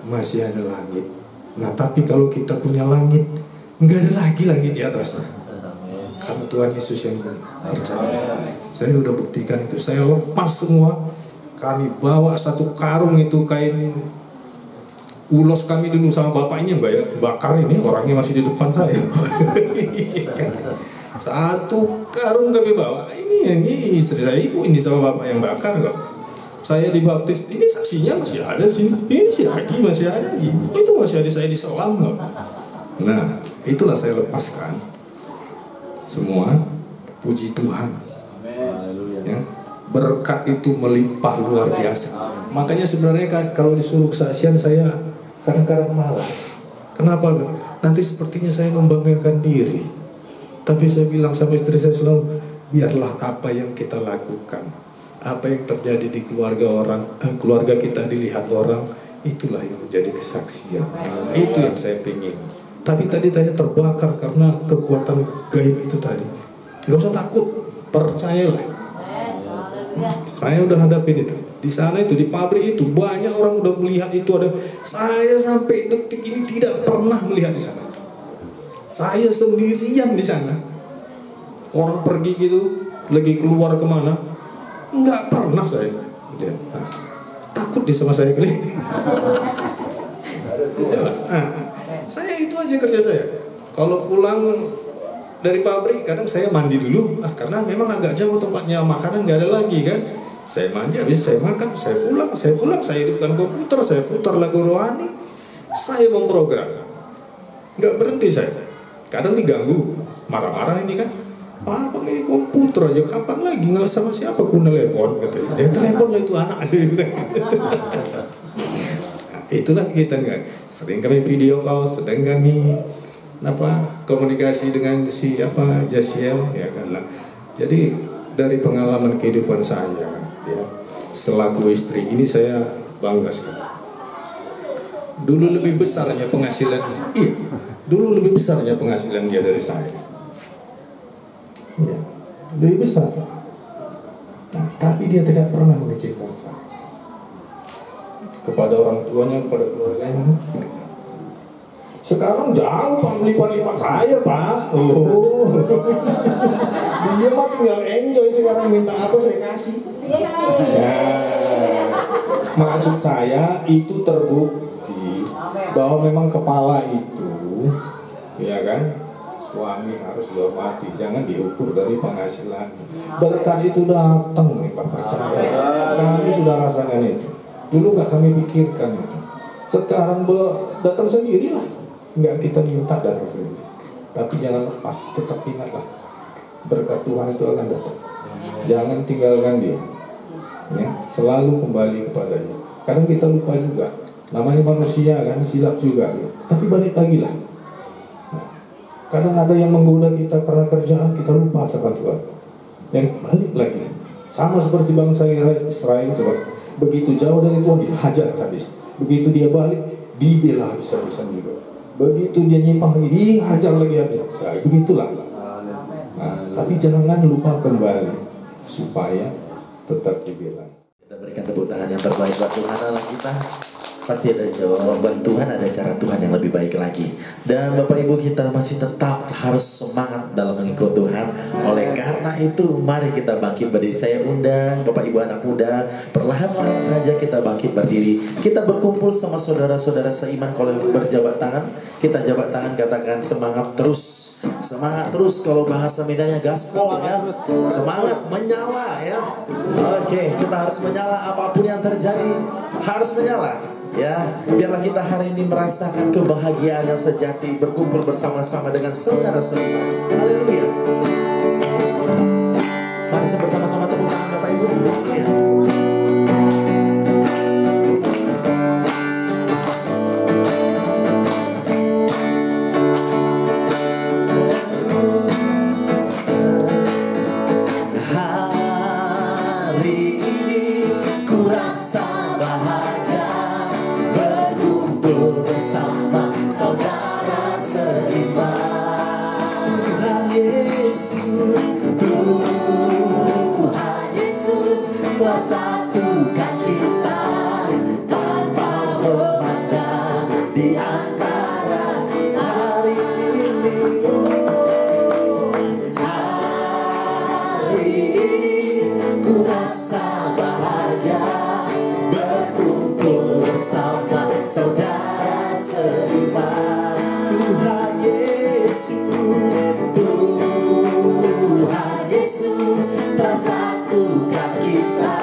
masih ada langit. Nah, tapi kalau kita punya langit, nggak ada lagi langit di atasnya. Karena Tuhan Yesus yang percaya. Saya udah buktikan itu. Saya lepas semua. Kami bawa 1 karung itu kain ulos kami dulu sama bapaknya bakar, ini orangnya masih di depan saya. 1 karung kami bawa. Ini istri saya, ibu ini sama bapak yang bakar kok. Saya dibaptis, ini saksinya masih ada sih. Ini si Hagi masih ada, ibu itu masih ada, saya diselam kok. Nah, itulah saya lepaskan semua. Puji Tuhan. Ya, berkat itu melimpah luar biasa. Makanya sebenarnya kalau disuruh kesaksian saya kadang-kadang malas. Kenapa? Nanti sepertinya saya membanggakan diri. Tapi saya bilang sama istri saya selalu, biarlah apa yang kita lakukan, apa yang terjadi di keluarga kita dilihat orang, itulah yang menjadi kesaksian. Itu yang saya ingin. Tapi tadi terbakar karena kekuatan gaib itu tadi. Gak usah takut, percayalah. Saya udah hadapin itu. Di sana itu, di pabrik itu banyak orang udah melihat itu ada. Saya sampai detik ini tidak pernah melihat di sana. Saya sendirian di sana. Orang pergi gitu, lagi keluar kemana, nggak pernah saya lihat. Nah, takut dia sama saya kali. Nah, saya itu aja kerja saya. Kalau pulang dari pabrik kadang saya mandi dulu, karena memang agak jauh tempatnya, makanan nggak ada lagi kan. Saya mandi, habis saya makan, saya pulang, saya hidupkan komputer, saya putar lagu rohani, saya memprogram, nggak berhenti saya. Kadang diganggu, marah-marah ini kan, Bang ini komputer aja, kapan lagi, nggak sama siapa ku telepon, katanya. Ya telepon lah itu anak sih. Nah, itulah kita kan, sering kami video call, sedang kami komunikasi dengan si Jasiel ya kan. Jadi dari pengalaman kehidupan saya ya selaku istri ini saya bangga sekali. Dulu lebih besarnya penghasilan dia dari saya. Ya, lebih besar. Nah, tapi dia tidak pernah mengecilkan saya. Kepada orang tuanya, kepada keluarganya. Sekarang jauh Pak, lipat-lipat saya Pak. Dia mah tinggal enjoy, sekarang minta apa saya kasih. Maksud saya itu terbukti bahwa memang kepala itu, ya kan, suami harus dihormati, jangan diukur dari penghasilan. Berkat itu datang nih Pak, percaya. Kami sudah rasakan itu. Dulu nggak kami pikirkan itu. Sekarang datang sendirilah. Enggak kita minta dari sendiri, tapi jangan lepas, tetap ingatlah berkat Tuhan itu akan datang. Jangan tinggalkan dia, ya, selalu kembali kepadanya. Kadang kita lupa juga, namanya manusia kan, silap juga, ya. Tapi balik lagi lah. Nah, kadang ada yang menggoda kita karena kerjaan, kita lupa sama Tuhan. Yang balik lagi, sama seperti bangsa Israel, coba begitu jauh dari Tuhan dihajar habis, begitu dia balik dibela habis-habisan juga. Begitu dia nyimpang lagi, dihajar lagi habis. Ya, begitulah. Nah, tapi jangan lupa kembali supaya tetap dibela. Kita berikan tepuk tangan yang terbaik buat Tuhan Allah kita. Pasti ada jawaban Tuhan, ada cara Tuhan yang lebih baik lagi. Dan Bapak Ibu, kita masih tetap harus semangat dalam mengikuti Tuhan. Oleh karena itu, mari kita bangkit berdiri. Saya undang Bapak Ibu anak muda, perlahan-lahan saja kita bangkit berdiri. Kita berkumpul sama saudara-saudara seiman. Kalau berjabat tangan, kita jabat tangan, katakan semangat terus. Semangat terus, kalau bahasa Medannya gaspol ya. Semangat menyala ya. Oke, kita harus menyala apapun yang terjadi, harus menyala. Ya, biarlah kita hari ini merasakan kebahagiaan yang sejati, berkumpul bersama-sama dengan saudara-saudara. Haleluya. Mari bersama-sama tepuk tangan Bapak Ibu. Ya. Hari ini ku rasa bahagia bersama saudara seiman. Tuhan Yesus, Tuhan Yesus telah satukan kita tanpa memandang di antara hari ini. Hari ini ku rasa bahagia berkumpul bersama saudara seiman. Tuhan Yesus, Tuhan Yesus telah satukan kita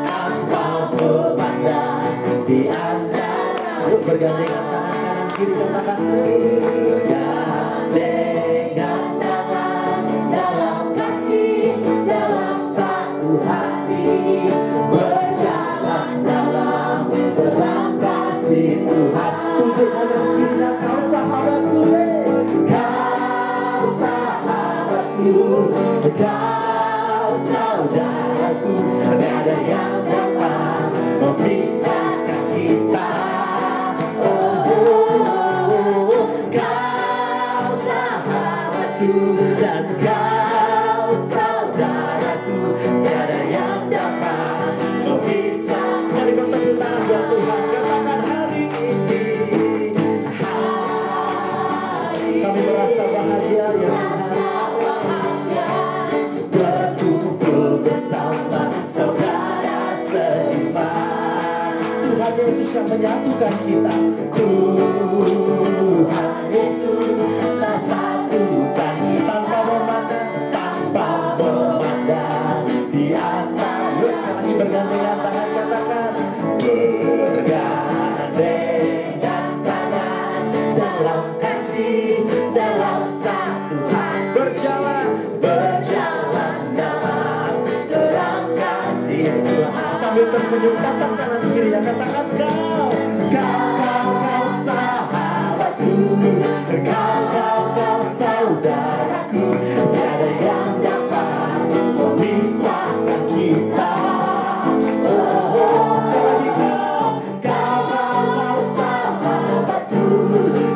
tanpa memandang di antara. Yuk bergandengan tangan kanan kiri, katakan bergandengan tangan dalam kasih, dalam satu hati, berjalan dalam terang kasih Tuhan. Tunjuk kanan kirinya, kau sahabatku, kau sahabatku, kau saudaraku. Tidak ada yang dapat memisahkan kita. Kau sahabatku dan kau saudaraku. Tidak ada yang dapat memisahkan. Mari bertepuk tangan buat Tuhan. Katakan hari ini, kami merasa bahagia ya Tuhan. Berkumpul bersama saudara seiman. Tuhan Yesus yang menyatukan kita. Tuhan Yesus telah satukan kita tersenyum, tatap kanan kirinya, katakan kau sahabatku, kau saudaraku, tiada yang dapat memisahkan kita. Oh, sekali lagi kau sahabatku,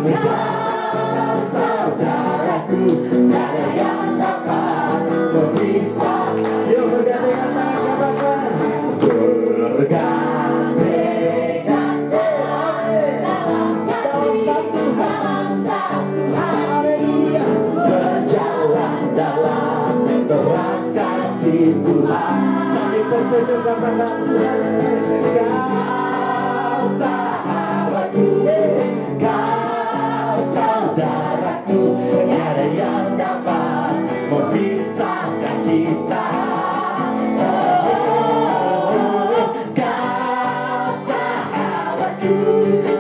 kau saudaraku, tiada yang dapat memisahkan. Yuk bergandengan tangan, katakan bergandengan dalam satu hati, haleluya, berjalan dalam terang kasih Tuhan, sambil tersenyum katakan Tuhan, kau sahabatku, kau saudaraku, tiada yang dapat memisahkan kita. Kau sahabatku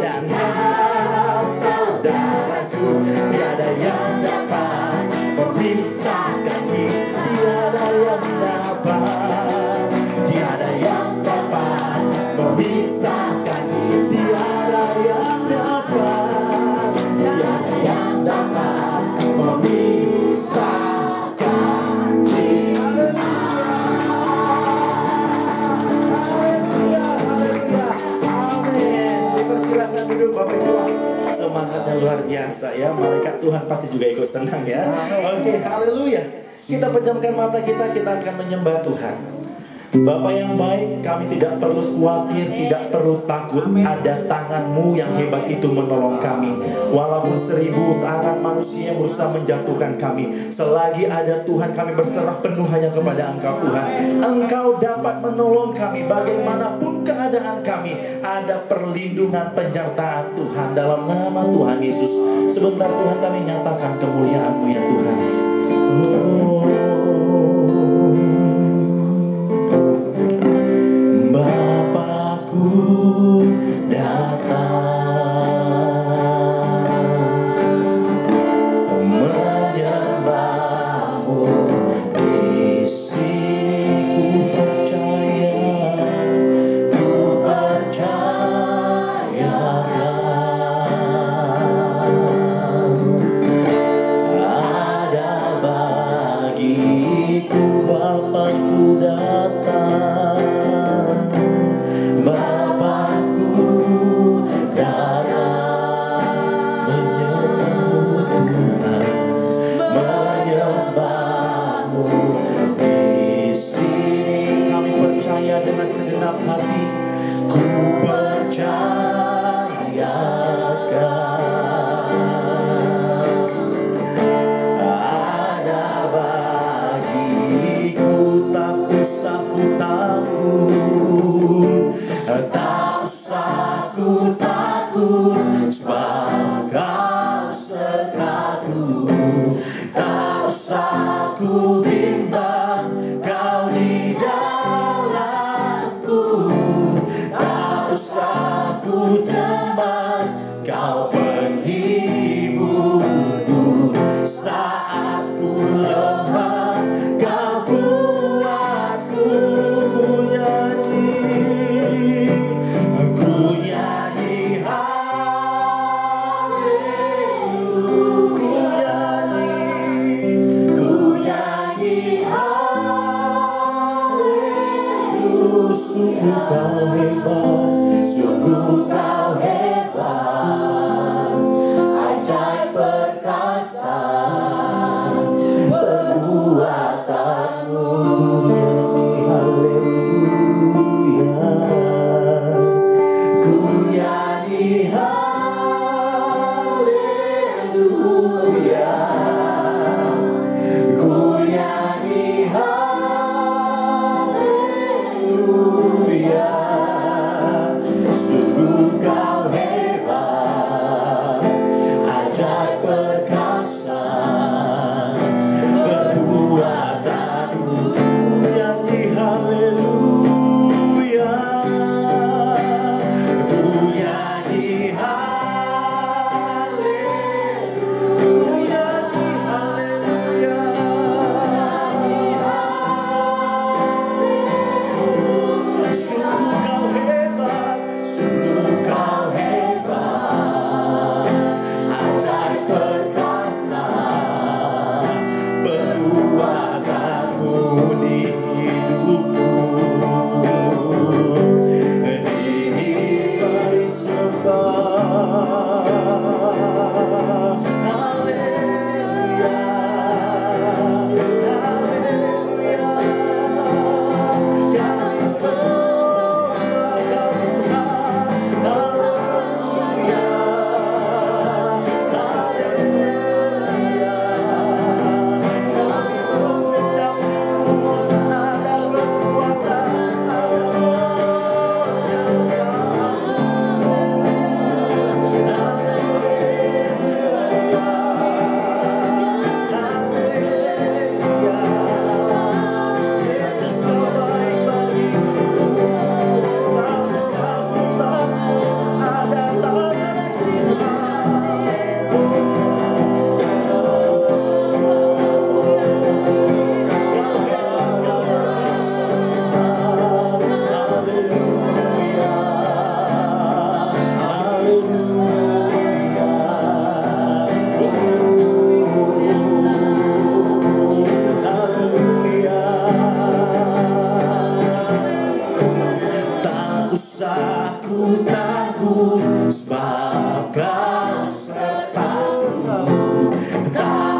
dan kau saudaraku, tiada yang dapat memisahkan kita. Tiada yang dapat, tiada yang dapat memisahkan kita. Tiada yang dapat, tiada yang dapat memisahkan kita. Haleluya, haleluya, amin. Dipersilakan duduk Bapak Ibu. Semangatnya luar biasa ya, malaikat Tuhan pasti juga ikut senang ya. Oke, haleluya. Kita pejamkan mata kita akan menyembah Tuhan. Bapa yang baik, kami tidak perlu khawatir, tidak perlu takut. Ada tangan-Mu yang hebat itu menolong kami. Walaupun 1000 tangan manusia yang berusaha menjatuhkan kami, selagi ada Tuhan, kami berserah penuh hanya kepada Engkau Tuhan. Engkau dapat menolong kami bagaimanapun keadaan kami. Ada perlindungan penyertaan Tuhan dalam nama Tuhan Yesus. Sebentar Tuhan, kami nyatakan kemuliaan-Mu ya Tuhan. Bapakku datang menyembah-Mu di sini. Ku percayakan ada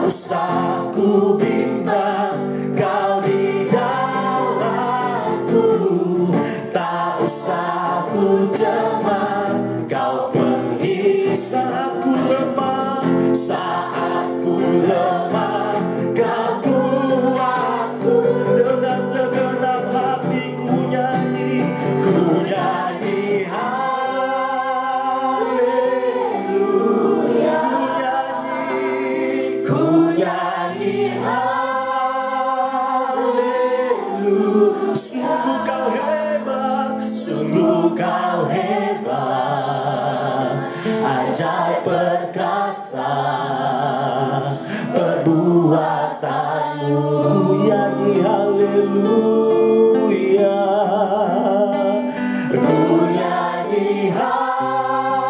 usah ku bimbang, Kau di dalamku. Tak usah ku cemas, Kau penuhi saat ku lemah, saat ku lemah, Kau kuatku. Dengan segenap hati ku nyanyi haleluya, ku nyanyi haleluya. Sungguh Kau hebat, sungguh Kau hebat, ajaib perkasa perbuatanmu. Ku nyanyi haleluya, ku nyanyi haleluya,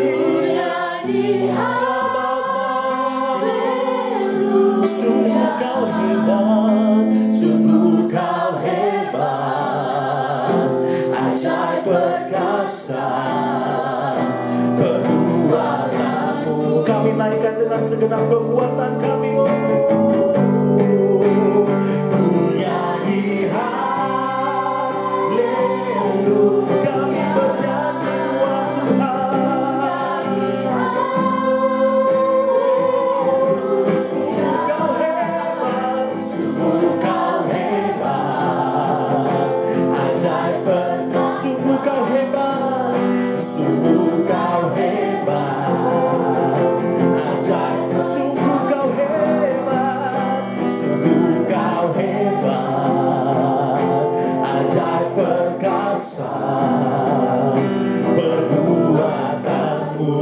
ku nyanyi haleluya. Sungguh Kau hebat, sungguh Kau hebat, ajaib perkasa perbuatanmu. Kami naikkan dengan segenap kekuatan kami, oh. Ku nyanyi haleluya, kami bernyanyi buat Tuhan. Sungguh Kau hebat, sungguh Kau hebat, ajaib perkasa. Sungguh Kau hebat, sungguh Kau hebat, ajaib. Sungguh Kau hebat, sungguh Kau hebat, ajaib perkasa perbuatanmu.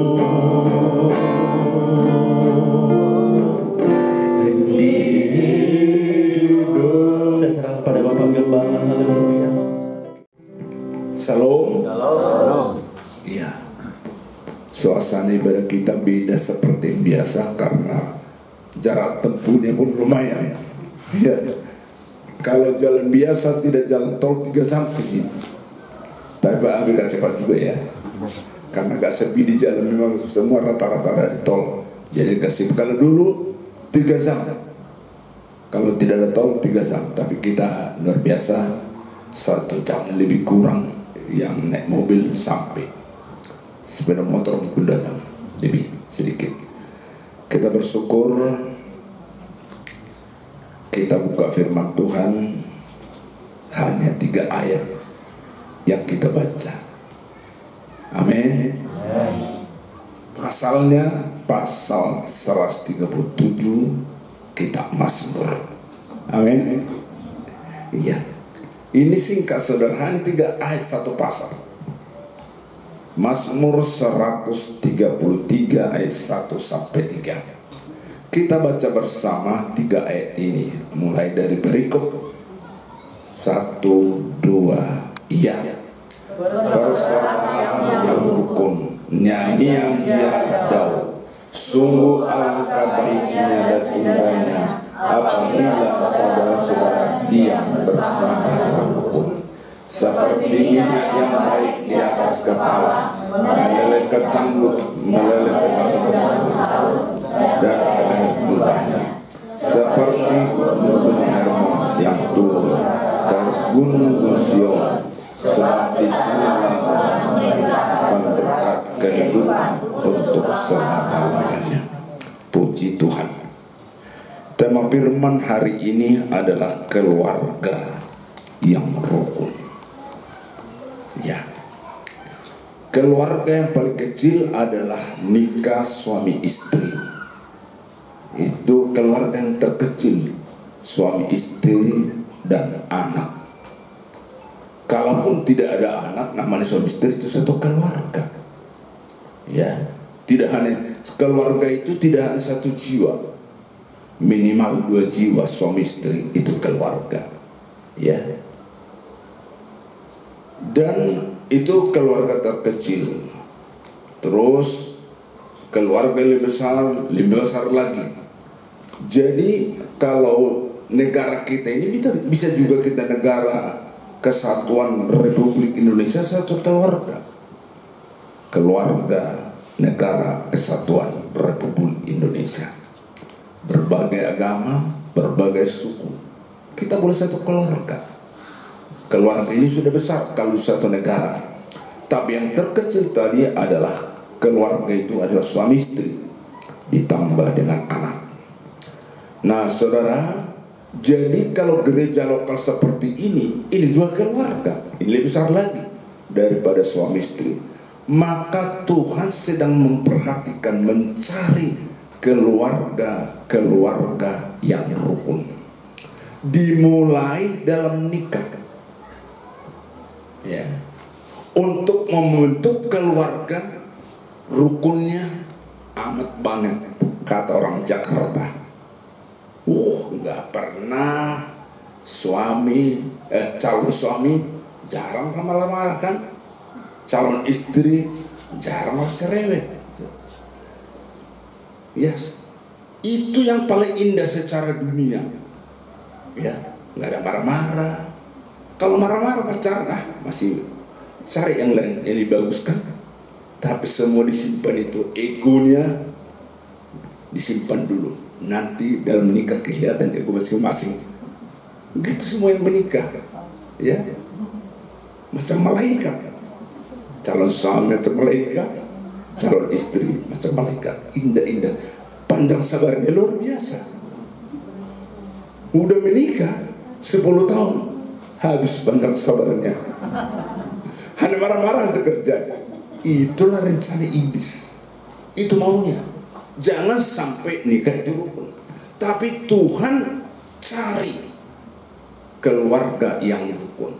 Saya serahkan pada Bapak Gembala. Haleluya. Shalom. Iya. Suasana ibadah kita beda seperti biasa karena jarak tempuhnya pun lumayan. Iya. Kalau jalan biasa tidak jalan tol 3 jam ke sini. Tapi Pak Abi gak cepat juga ya. Karena gak sepi di jalan, memang semua rata-rata dari tol. Jadi gak sepi. Kalau dulu 3 jam. Kalau tidak ada tol 3 jam. Tapi kita luar biasa 1 jam lebih kurang. Yang naik mobil sampai, sepeda motor mungkin 2 jam lebih sedikit. Kita bersyukur kita buka firman Tuhan, hanya 3 ayat yang kita baca. Amin. Pasalnya pasal 137 kitab Mazmur. Amin. Iya. Ini singkat sederhana, 3 ayat 1 pasal. Mazmur 133 ayat 1 sampai 3. Kita baca bersama 3 ayat ini, mulai dari berikut 1, 2, iya. Persoalan yang rukun, nyanyian yang Daud. Sungguh alangkah baiknya dan indahnya apabila saudara-saudara diam bersama rukun. Seperti minyak yang baik di atas kepala, meleleh ke canggut, meleleh ke canggut, dan pada tulahnya. Seperti gunung Hermon yang turun ke gunung Sion, sebab di sana pendekat kehidupan untuk selama-lamanya. Puji Tuhan. Tema firman hari ini adalah keluarga yang rukun. Ya, keluarga yang paling kecil adalah nikah suami istri. Itu keluarga yang terkecil, suami istri dan anak. Kalaupun tidak ada anak, namanya suami istri itu satu keluarga. Ya, tidak hanya keluarga itu tidak hanya satu jiwa, minimal 2 jiwa suami istri itu keluarga. Ya. Dan itu keluarga terkecil. Terus keluarga lebih besar lagi. Jadi kalau negara kita ini bisa juga kita negara Kesatuan Republik Indonesia satu keluarga. Keluarga negara kesatuan Republik Indonesia. Berbagai agama, berbagai suku, kita boleh satu keluarga. Keluarga ini sudah besar kalau satu negara. Tapi yang terkecil tadi adalah keluarga itu adalah suami istri ditambah dengan anak. Nah saudara, jadi kalau gereja lokal seperti ini juga keluarga, ini lebih besar lagi daripada suami istri. Maka Tuhan sedang memperhatikan, mencari keluarga yang rukun. Dimulai dalam nikah, ya, untuk membentuk keluarga rukunnya amat banget, kata orang Jakarta. Nggak pernah calon suami jarang lama-lama kan, calon istri jarang cerewet. Yes, itu yang paling indah secara dunia. Ya, nggak ada marah-marah. Kalau marah-marah pacaran, masih cari yang lain, yang dibaguskan. Tapi semua disimpan itu, egonya disimpan dulu. Nanti dalam menikah kelihatan ego masing-masing. Gitu semua yang menikah, ya, macam malaikat. Calon suami macam malaikat, calon istri macam malaikat, indah-indah, panjang sabarnya luar biasa. Udah menikah 10 tahun, habis panjang sabarnya. Hanya marah-marah itu kerja. Itulah rencana iblis. Itu maunya. Jangan sampai nikah itu rukun. Tapi Tuhan cari keluarga yang rukun.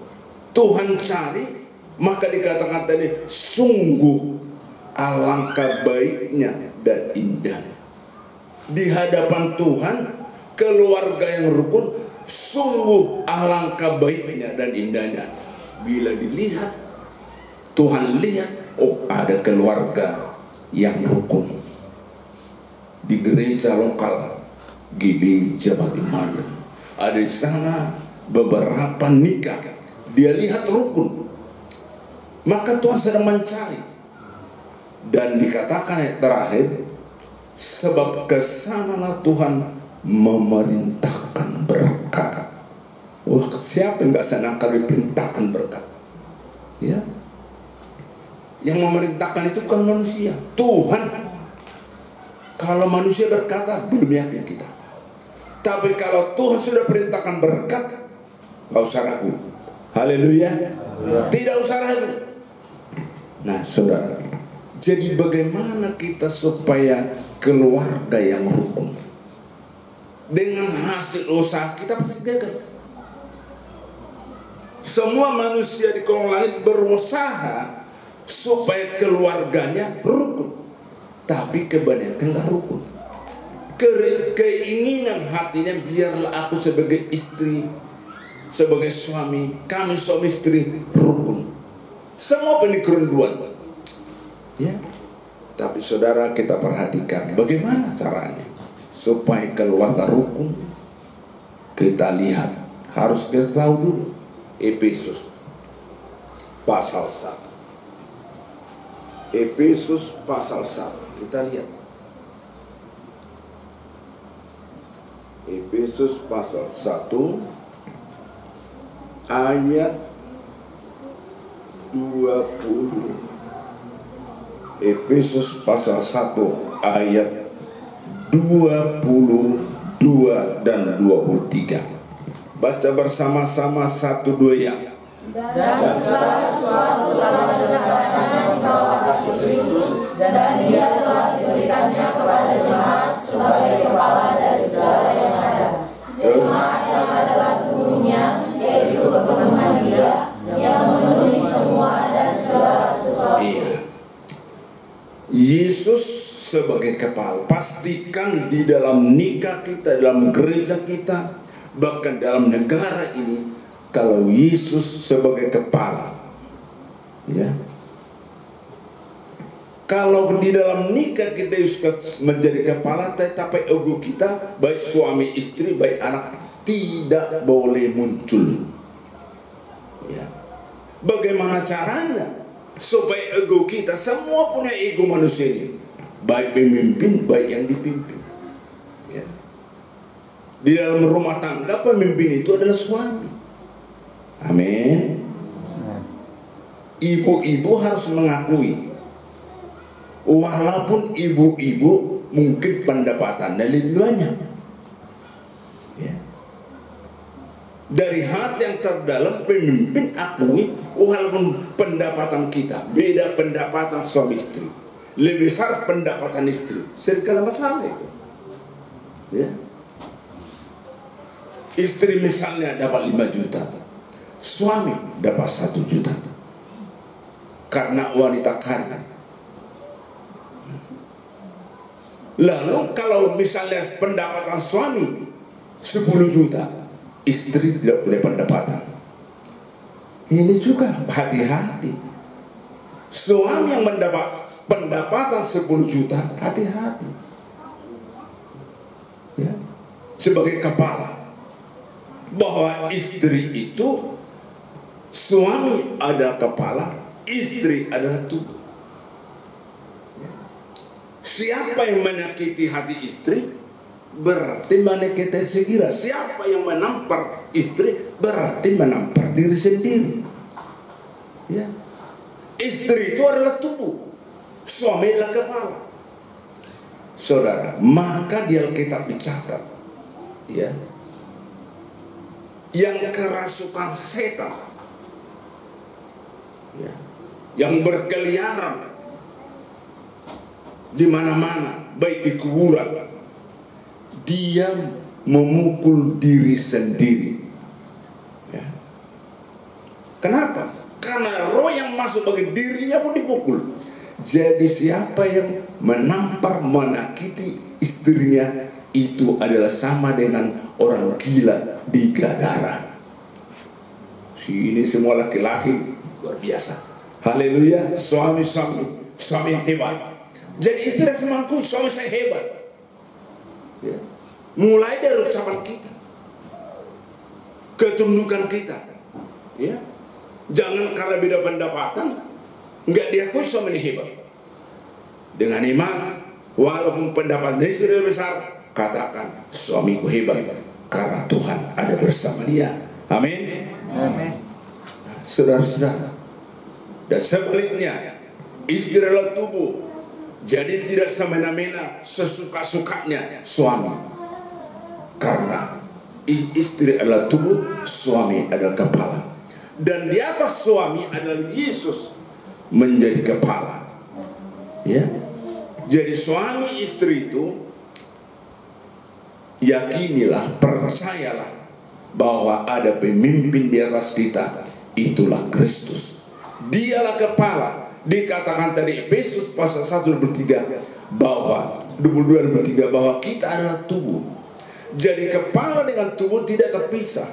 Tuhan cari, maka dikatakan tadi, sungguh alangkah baiknya dan indahnya. Di hadapan Tuhan, keluarga yang rukun sungguh alangkah baiknya dan indahnya. Bila dilihat, Tuhan lihat, ada keluarga yang rukun. Di gereja lokal GB Jawa Timur, ada di sana beberapa nikah, dia lihat rukun, maka Tuhan sedang mencari. Dan dikatakan yang terakhir, sebab kesanalah Tuhan memerintahkan berkat. Siapa yang nggak senang kalau diperintahkan berkat? Ya, yang memerintahkan itu bukan manusia, Tuhan. Kalau manusia berkata, belum yakin kita. Tapi kalau Tuhan sudah perintahkan berkat, nggak usah ragu. Haleluya. Tidak usah ragu. Nah saudara, jadi bagaimana kita supaya keluarga yang rukun? Dengan hasil usaha kita pasti gagal. Semua manusia di kolong langit berusaha supaya keluarganya rukun, tapi kebanyakan gak rukun. Keinginan hatinya, biarlah aku sebagai istri, sebagai suami, kami suami istri rukun. Semua penuh kerenduan, ya. Tapi saudara, kita perhatikan bagaimana caranya supaya keluarga rukun. Kita lihat, harus kita tahu dulu Efesus pasal 1. Efesus pasal 1. Kita lihat Efesus pasal 1 ayat 20. Efesus pasal 1 ayat 22 dan 23. Baca bersama-sama 1, 2 ya. Dan segala sesuatu telah menyerahkannya di bawah kaki Kristus, dan Dia telah diberikannya kepada jemaat sebagai kepala dari segala yang ada. Jemaat yang adalah tubuhnya, yaitu kepenuhan Dia yang memenuhi semua dan segala sesuatu. Iya. Yesus sebagai kepala. Pastikan di dalam nikah kita, dalam gereja kita, bahkan dalam negara ini, kalau Yesus sebagai kepala, ya. Kalau di dalam nikah kita menjadi kepala, tetapi ego kita, baik suami istri, baik anak, tidak boleh muncul. Ya. Bagaimana caranya? supaya ego kita, semua punya ego manusia ini, baik pemimpin, baik yang dipimpin. Ya. Di dalam rumah tangga, pemimpin itu adalah suami. Amin. Ibu-ibu harus mengakui, walaupun ibu-ibu mungkin pendapatannya lebih banyak, ya. Dari hati yang terdalam, pemimpin akui, walaupun pendapatan kita beda, pendapatan suami istri lebih besar pendapatan istri, serikala masalah itu, ya. Istri misalnya dapat 5 juta, suami dapat 1 juta, karena wanita kaya. Lalu kalau misalnya pendapatan suami 10 juta, istri tidak punya pendapatan, ini juga hati-hati. Suami yang mendapat pendapatan 10 juta, hati-hati, ya. Sebagai kepala, bahwa istri itu, suami adalah kepala, istri adalah tubuh. Siapa yang menyakiti hati istri, berarti menyakiti sekira. Siapa yang menampar istri, berarti menampar diri sendiri, ya. Istri itu adalah tubuh, suami adalah kepala. Saudara, maka di Alkitab dicatat, ya, yang kerasukan setan, ya, yang berkeliaran di mana-mana, baik di kuburan, dia memukul diri sendiri, ya. Kenapa? Karena roh yang masuk bagi dirinya pun dipukul. Jadi siapa yang menampar, menakiti istrinya, itu adalah sama dengan orang gila di Gadara. Ini semua laki-laki luar biasa. Haleluya. Suami yang hebat. Jadi istri harus mengakui, suami saya hebat, ya. Mulai dari ucapan kita, ketundukan kita, ya. Jangan karena beda pendapatan nggak diakui suami ini hebat. Dengan iman, walaupun pendapatan istri lebih besar, katakan suamiku hebat karena Tuhan ada bersama dia. Amin. Amin. Nah, saudara-saudara, dan sebaliknya, istri adalah tubuh. Jadi tidak semena-mena sesuka-sukanya suami, karena istri adalah tubuh, suami adalah kepala, dan di atas suami adalah Yesus menjadi kepala, ya. Jadi suami istri itu, yakinilah, percayalah bahwa ada pemimpin di atas kita, itulah Kristus. Dialah kepala. Dikatakan tadi Efesus pasal 1:23 bahwa 22:23 bahwa kita adalah tubuh. Jadi kepala dengan tubuh tidak terpisah.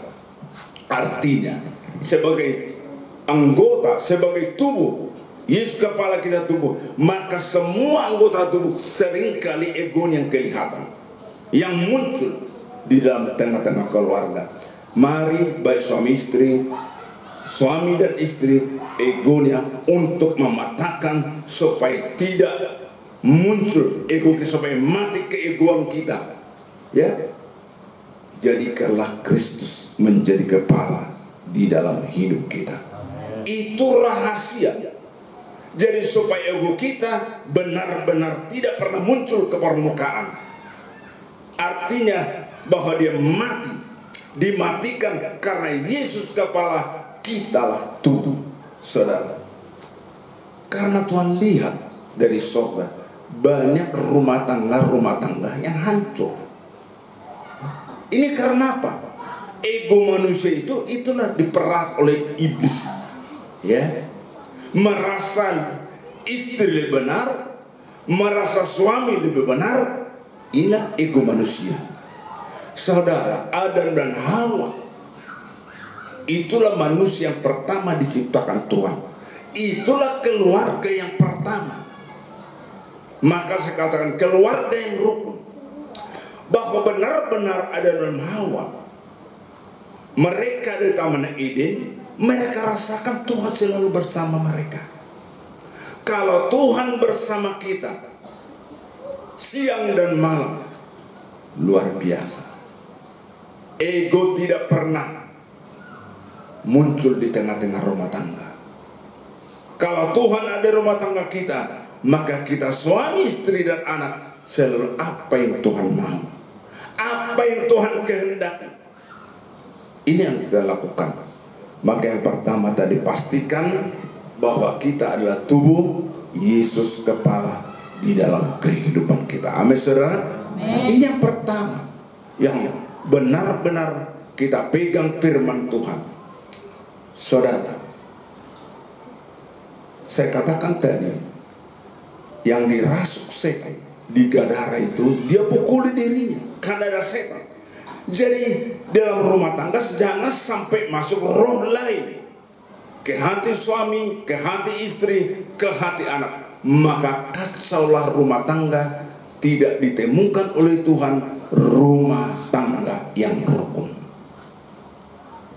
Artinya sebagai anggota, sebagai tubuh, Yesus kepala, kita tubuh, maka semua anggota tubuh seringkali egonya yang kelihatan, yang muncul di dalam tengah-tengah keluarga. Mari baik suami istri, suami dan istri, egonya untuk mematahkan supaya tidak muncul ego, supaya mati keegoan kita, ya. Jadikanlah Kristus menjadi kepala di dalam hidup kita. Itu rahasia. Jadi supaya ego kita benar-benar tidak pernah muncul ke permukaan. Artinya bahwa dia mati, dimatikan karena Yesus kepala, kitalah tubuh. Saudara, karena Tuhan lihat dari surga banyak rumah tangga yang hancur. Ini karena apa? Ego manusia itu itulah diperat oleh iblis, ya. Merasa istri lebih benar, merasa suami lebih benar. Inilah ego manusia. Saudara, Adam dan Hawa, itulah manusia yang pertama diciptakan Tuhan. Itulah keluarga yang pertama. Maka saya katakan keluarga yang rukun, bahwa benar-benar Adam dan Hawa, mereka di Taman Eden, mereka rasakan Tuhan selalu bersama mereka. Kalau Tuhan bersama kita siang dan malam, luar biasa. Ego tidak pernah muncul di tengah-tengah rumah tangga. Kalau Tuhan ada rumah tangga kita, maka kita suami, istri, dan anak selalu apa yang Tuhan mau, apa yang Tuhan kehendaki. Ini yang kita lakukan. Maka yang pertama tadi, pastikan bahwa kita adalah tubuh, Yesus kepala di dalam kehidupan kita. Amin, saudara. Ini yang pertama, yang benar-benar kita pegang firman Tuhan. Saudara, saya katakan tadi, yang dirasuk setan di Gadara itu, dia pukuli dirinya karena ada setan. Jadi dalam rumah tangga jangan sampai masuk roh lain ke hati suami, ke hati istri, ke hati anak. Maka kacaulah rumah tangga, tidak ditemukan oleh Tuhan rumah tangga yang rukun.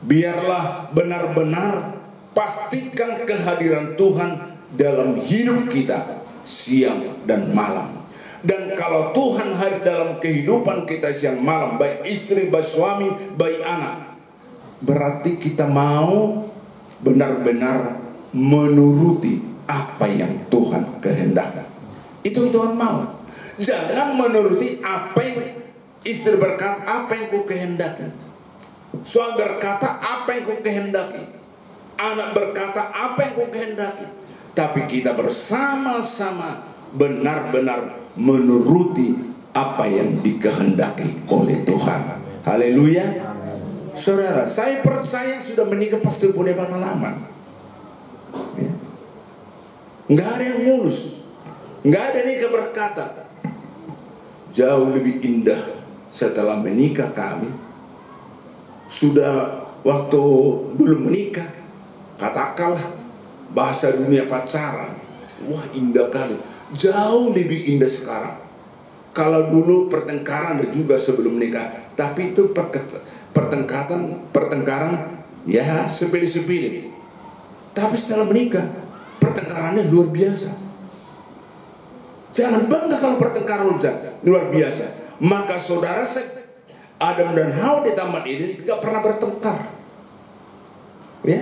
Biarlah benar-benar pastikan kehadiran Tuhan dalam hidup kita siang dan malam. Dan kalau Tuhan hadir dalam kehidupan kita siang malam, baik istri, baik suami, baik anak, berarti kita mau benar-benar menuruti apa yang Tuhan kehendaki. Itu Tuhan mau. Jangan menuruti apa yang istri berkata, apa yang ku kehendaki. Suami berkata, apa yang ku kehendaki. Anak berkata, apa yang ku kehendaki. Tapi kita bersama-sama benar-benar menuruti apa yang dikehendaki oleh Tuhan. Haleluya. Saudara, saya percaya sudah menikah pasti punya pengalaman. Ya. Nggak ada yang mulus, nggak ada nikah berkata jauh lebih indah setelah menikah kami. Sudah waktu belum menikah, katakanlah bahasa dunia pacaran, wah indah kali. Jauh lebih indah sekarang. Kalau dulu pertengkaran dan juga sebelum nikah, tapi itu pertengkaran ya sepele-sepele. Tapi setelah menikah, pertengkarannya luar biasa. Jangan bangga kalau pertengkaran luar biasa. Maka saudara, Adam dan Hawa di taman ini tidak pernah bertengkar. Ya,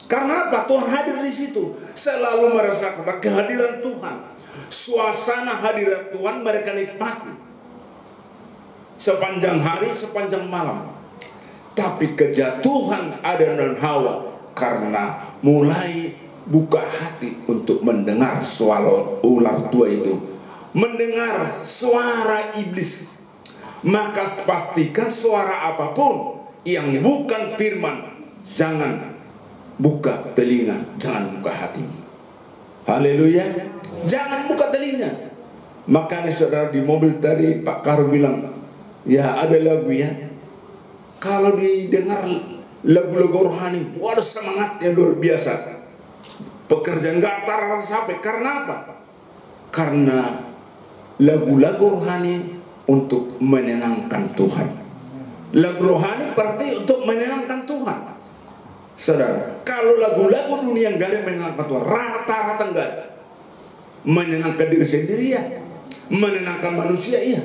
karena apa? Tuhan hadir di situ. Selalu merasakan kehadiran Tuhan. Suasana hadirat Tuhan mereka nikmati sepanjang hari, sepanjang malam. Tapi kejatuhan Adam dan Hawa karena mulai buka hati untuk mendengar suara ular tua itu, mendengar suara iblis. Maka pastikan suara apapun yang bukan firman, jangan buka telinga, jangan buka hatimu. Haleluya. Jangan buka telinga. Makanya saudara, di mobil tadi Pak Karo bilang, ya ada lagu ya, kalau didengar lagu-lagu rohani, waduh semangatnya luar biasa. Pekerjaan gak sampai. Karena apa? Karena lagu-lagu rohani untuk menenangkan Tuhan. Lagu rohani berarti untuk menenangkan Tuhan. Saudara, kalau lagu-lagu dunia gak ada menenangkan Tuhan, rata-rata enggak ada. Menenangkan diri sendiri ya, menenangkan manusia iya,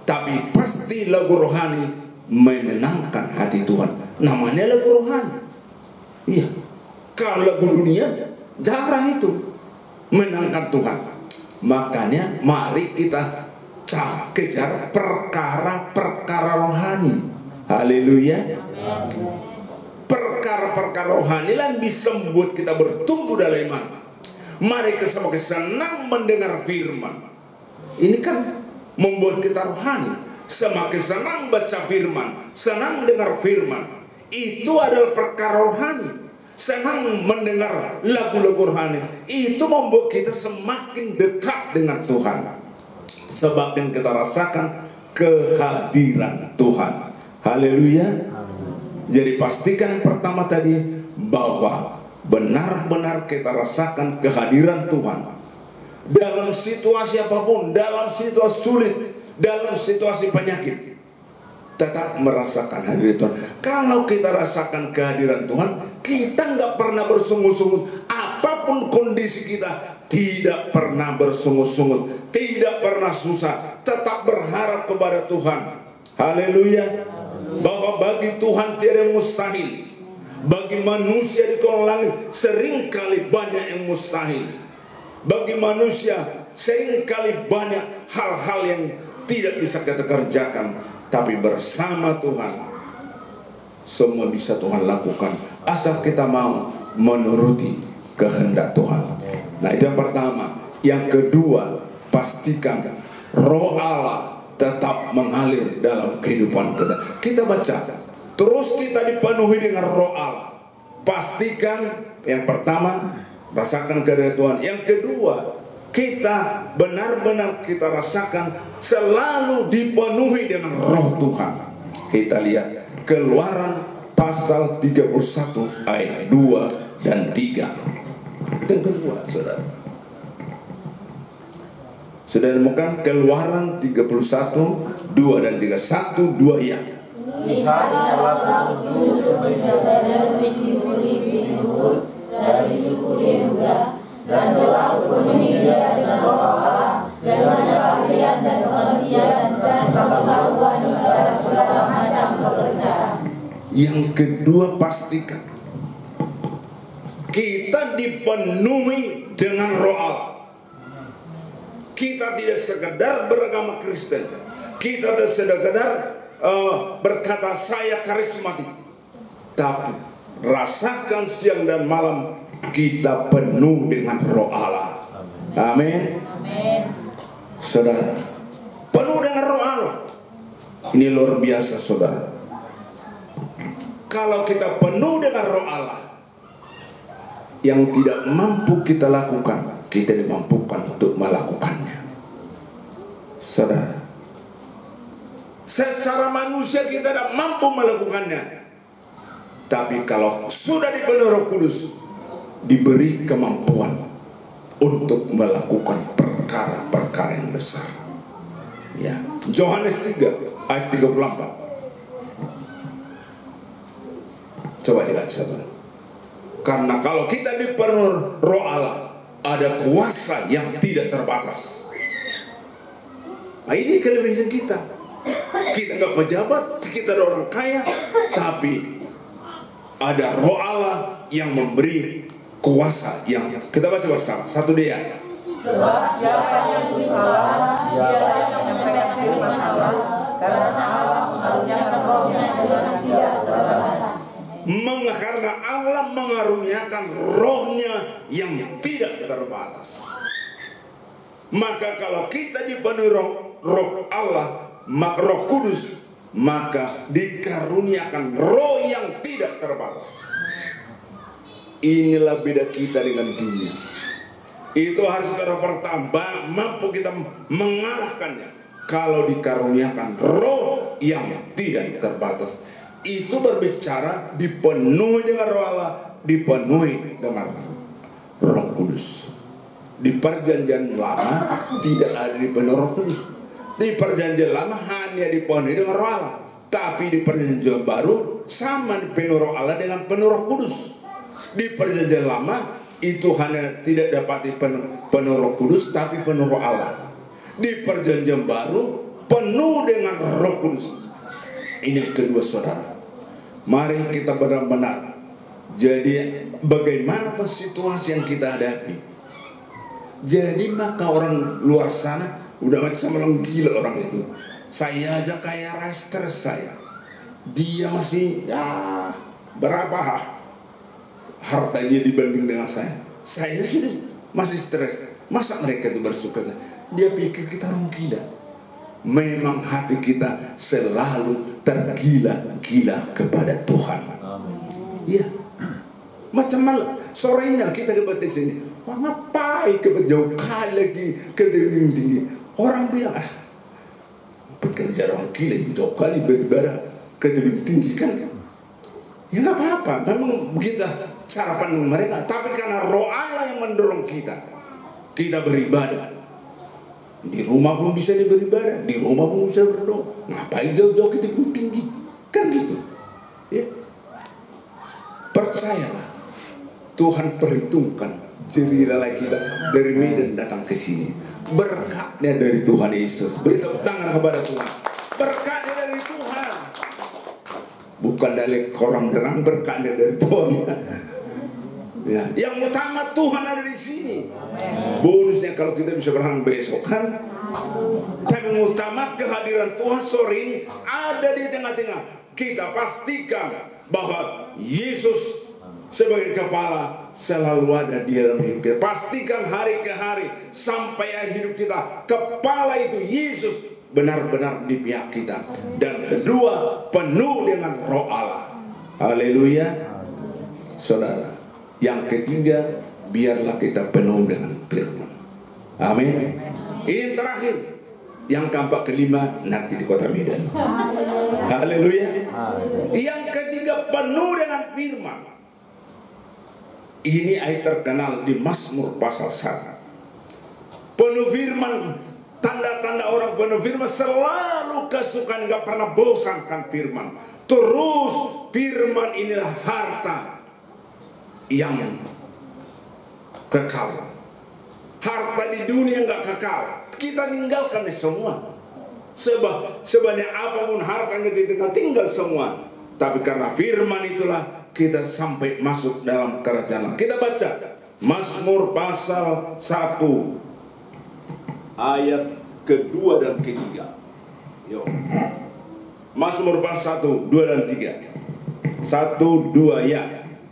tapi pasti lagu rohani menenangkan hati Tuhan. Namanya lagu rohani. Iya. Kalau lagu dunia jarang itu menenangkan Tuhan. Makanya mari kita kejar perkara-perkara rohani. Haleluya. Perkara-perkara rohani lah bisa membuat kita bertumbuh dalam iman. Mari kita senang mendengar firman. Ini kan membuat kita rohani. Semakin senang baca firman, senang dengar firman, itu adalah perkara rohani. Senang mendengar lagu-lagu rohani, itu membuat kita semakin dekat dengan Tuhan. Semakin kita rasakan kehadiran Tuhan. Haleluya. Jadi pastikan yang pertama tadi, bahwa benar-benar kita rasakan kehadiran Tuhan dalam situasi apapun, dalam situasi sulit, dalam situasi penyakit, tetap merasakan hadirat Tuhan. Kalau kita rasakan kehadiran Tuhan, kita nggak pernah bersungguh-sungguh apapun apapun kondisi kita, tidak pernah bersungut-sungut, tidak pernah susah, tetap berharap kepada Tuhan. Haleluya. Bahwa bagi Tuhan tiada yang mustahil. Bagi manusia di kolong langit seringkali banyak yang mustahil. Bagi manusia seringkali banyak hal-hal yang tidak bisa kita kerjakan. Tapi bersama Tuhan semua bisa Tuhan lakukan, asal kita mau menuruti kehendak Tuhan. Nah, itu yang pertama. Yang kedua, pastikan Roh Allah tetap mengalir dalam kehidupan kita. Kita baca, terus kita dipenuhi dengan Roh Allah. Pastikan yang pertama, rasakan kehadiran Tuhan. Yang kedua, kita benar-benar kita rasakan selalu dipenuhi dengan Roh Tuhan. Kita lihat Keluaran pasal 31 ayat 2 dan 3. Yang kedua, saudara. Sudah menemukan Keluaran 31 2 dan 3. 1, 2 ya. Lihat Allah menunjuk Bezalel bin Uri dari suku Yehuda, dan telah memenuhi dia dengan Roh Allah, dengan keahlian dan pengertian dan pengetahuan atas segala macam pekerjaan. Yang kedua, pastikan kita dipenuhi dengan Roh Allah. Kita tidak sekedar beragama Kristen, kita tidak sekedar berkata saya karismatik, tapi rasakan siang dan malam kita penuh dengan Roh Allah. Amin. Saudara, penuh dengan Roh Allah. Ini luar biasa, saudara. Kalau kita penuh dengan Roh Allah, yang tidak mampu kita lakukan, kita dimampukan untuk melakukannya. Saudara, secara manusia kita tidak mampu melakukannya, tapi kalau sudah dipenuhi Roh Kudus, diberi kemampuan untuk melakukan perkara-perkara yang besar. Ya, Yohanes 3 ayat 34. Coba dilihat, saudara. Karena kalau kita dipenuhi Roh Allah, ada kuasa yang tidak terbatas. Nah, ini kelebihan kita. Kita nggak pejabat, kita ada orang kaya, tapi ada Roh Allah yang memberi kuasa yang kita baca bersama. 1 dia. Sebab siapa yang bersalah, dialah yang menyampaikan firman Allah, karena Allah mengaruniakan Rohnya dengan tidak terbatas. Karena Allah mengaruniakan Rohnya yang tidak terbatas. Maka kalau kita dipenuhi Roh Allah, maka Roh Kudus, maka dikaruniakan Roh yang tidak terbatas. Inilah beda kita dengan dunia. Itu harus kita pertama mampu kita mengalahkannya. Kalau dikaruniakan Roh yang tidak terbatas, itu berbicara dipenuhi dengan Roh Allah, dipenuhi dengan Roh Kudus. Di perjanjian lama tidak ada dipenuhi Roh Kudus. Di perjanjian lama hanya dipenuhi dengan Roh Allah, tapi di perjanjian baru sama dipenuhi Roh Allah dengan penuh Roh Kudus. Di perjanjian lama itu hanya tidak dapat penuh Roh Kudus, tapi penuh Roh Allah. Di perjanjian baru penuh dengan Roh Kudus. Ini kedua, saudara. Mari kita benar-benar. Jadi bagaimana situasi yang kita hadapi? Jadi maka orang luar sana udah macam orang gila orang itu. Saya aja kayak raster saya. Dia masih ya berapa hartanya dibanding dengan saya. Saya sudah masih stres. Masa mereka itu bersuka? Dia pikir kita orang gila. Memang hati kita selalu tergila-gila kepada Tuhan. Iya. Macam malam sore ini kita ke batik sini. Wah, ngapain ke jauh kali lagi ke tebing tinggi? Orang bilang pekerja orang gila itu jauh kali beribadah ke tebing tinggi kan? Ya nggak apa-apa. Memang begitu cara pandang mereka. Tapi karena Roh Allah yang mendorong kita, kita beribadah. Di rumah pun bisa beribadah, di rumah pun bisa berdoa. Ngapain jauh-jauh ke tebing tinggi? Kan gitu. Ya. Percayalah, Tuhan perhitungkan Jerilah kita dari Medan datang ke sini. Berkatnya dari Tuhan Yesus. Beri tepuk tangan kepada Tuhan. Berkatnya dari Tuhan. Bukan dari kolam renang, berkatnya dari Tuhan. Ya. Yang utama Tuhan ada di sini. Bonusnya kalau kita bisa berenang besok kan. Tapi yang utama kehadiran Tuhan sore ini ada di tengah-tengah. Kita pastikan bahwa Yesus sebagai kepala selalu ada di dalam hidup kita. Pastikan hari ke hari sampai akhir hidup kita, kepala itu Yesus benar-benar di pihak kita. Dan kedua, penuh dengan Roh Allah. Haleluya. Saudara, yang ketiga, biarlah kita penuh dengan firman. Amin. Ini yang terakhir. Yang keempat, kelima nanti di kota Medan. Haleluya. Yang ketiga, penuh dengan firman. Ini ayat terkenal di Mazmur pasal 1. Penuh firman, tanda-tanda orang penuh firman selalu kesukaan, nggak pernah bosankan firman. Terus firman inilah harta yang kekal. Harta di dunia nggak kekal. Kita tinggalkan semua. Sebanyak apapun harta kita tinggal semua. Tapi karena firman itulah kita sampai masuk dalam kerajaan. Kita baca Mazmur pasal 1 ayat kedua dan ketiga. Yo. Mazmur pasal 1, 2 dan 3. 1, 2 ya.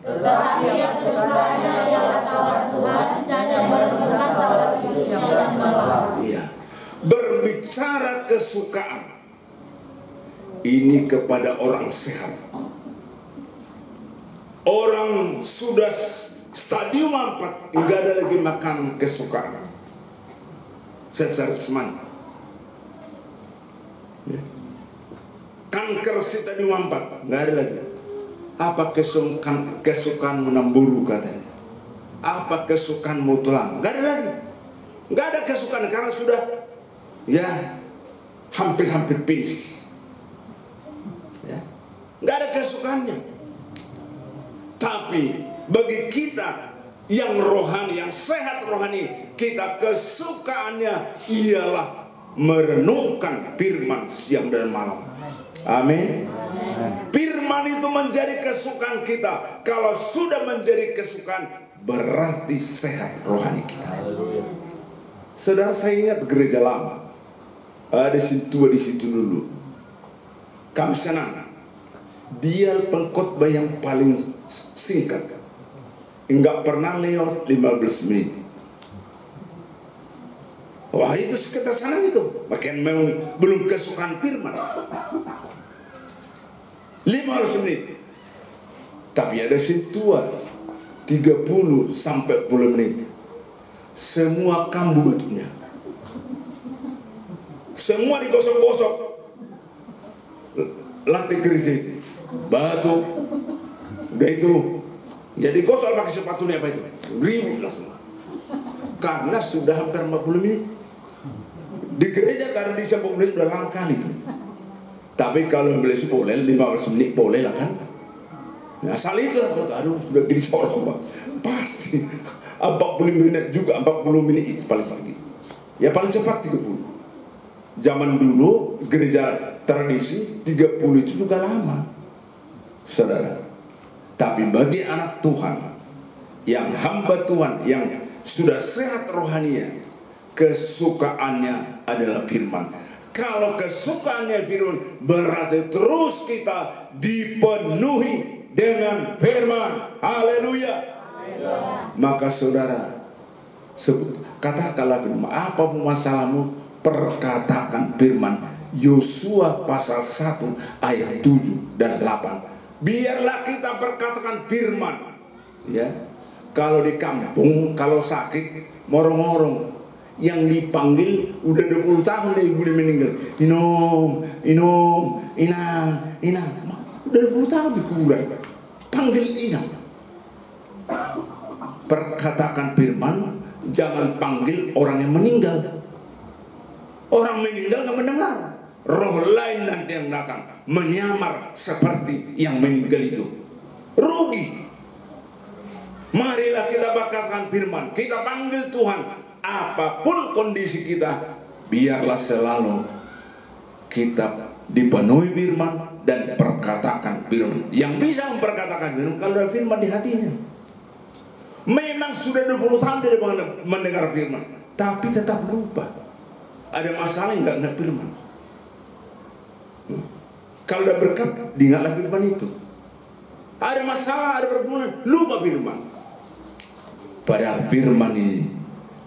Tetapi yang sesungguhnya ialah Taurat Tuhan, dan yang merenungkan Taurat itu siang dan malam. Iya. Berbicara kesukaan ini kepada orang sehat. Orang sudah stadium 4, enggak ada lagi makan kesukaan secara semangat. Ya. Kanker stadium 4 enggak ada lagi. Apa kesukaan menamburu katanya? Apa kesukaan mutulang? Enggak ada lagi. Enggak ada kesukaan karena sudah ya hampir finish. Ya. Enggak ada kesukaannya. Tapi bagi kita yang rohani, yang sehat rohani, kita kesukaannya ialah merenungkan firman siang dan malam. Amin. Firman itu menjadi kesukaan kita. Kalau sudah menjadi kesukaan, berarti sehat rohani kita. Saudara, saya ingat gereja lama. Ada situ di situ dulu. Kami senang. Dia pengkhotbah yang paling singkat, enggak pernah lewat 15 menit. Wah, itu sekitar sana itu. Bahkan memang belum kesukaan firman. 15 menit. Tapi ada situ 30 sampai 40 menit. Semua kambuh batunya. Semua digosok-gosok lantai gereja itu. Batu udah itu jadi gosok pakai sepatunya apa itu ribut lah semua karena sudah hampir 40 menit di gereja. Karena di 40 menit udah lama kali itu. Tapi kalau membeli boleh 15 menit boleh lah kan. Nah asal itu lah, aduh sudah gini seorang pasti 40 menit juga. 40 menit itu paling sedikit ya, paling cepat 30. Zaman dulu gereja tradisi 30 itu juga lama, saudara. Tapi bagi anak Tuhan, yang hamba Tuhan, yang sudah sehat rohaninya, kesukaannya adalah firman. Kalau kesukaannya firman, berarti terus kita dipenuhi dengan firman. Haleluya. Maka saudara, katakanlah firman. Apapun masalahmu, perkatakan firman. Yosua pasal 1 ayat 7 dan 8. Biarlah kita berkatakan firman. Ya. Kalau di kampung, kalau sakit, morong-morong, yang dipanggil udah 20 tahun dari ibu meninggal. Inam. Udah 20 tahun di kuburan. Panggil Inam. Perkatakan firman, jangan panggil orang yang meninggal. Orang meninggal nggak mendengar. Roh lain nanti yang datang menyamar seperti yang meninggal itu. Rugi. Marilah kita bakarkan firman. Kita panggil Tuhan. Apapun kondisi kita, biarlah selalu kita dipenuhi firman dan perkatakan firman. Yang bisa memperkatakan firman kalau ada firman di hatinya. Memang sudah 20 tahun dia mendengar firman, tapi tetap lupa. Ada masalah enggak ingat firman. Kalau ada berkat, diingatlah firman itu. Ada masalah, ada pergumulan, lupa firman. Padahal firman ini,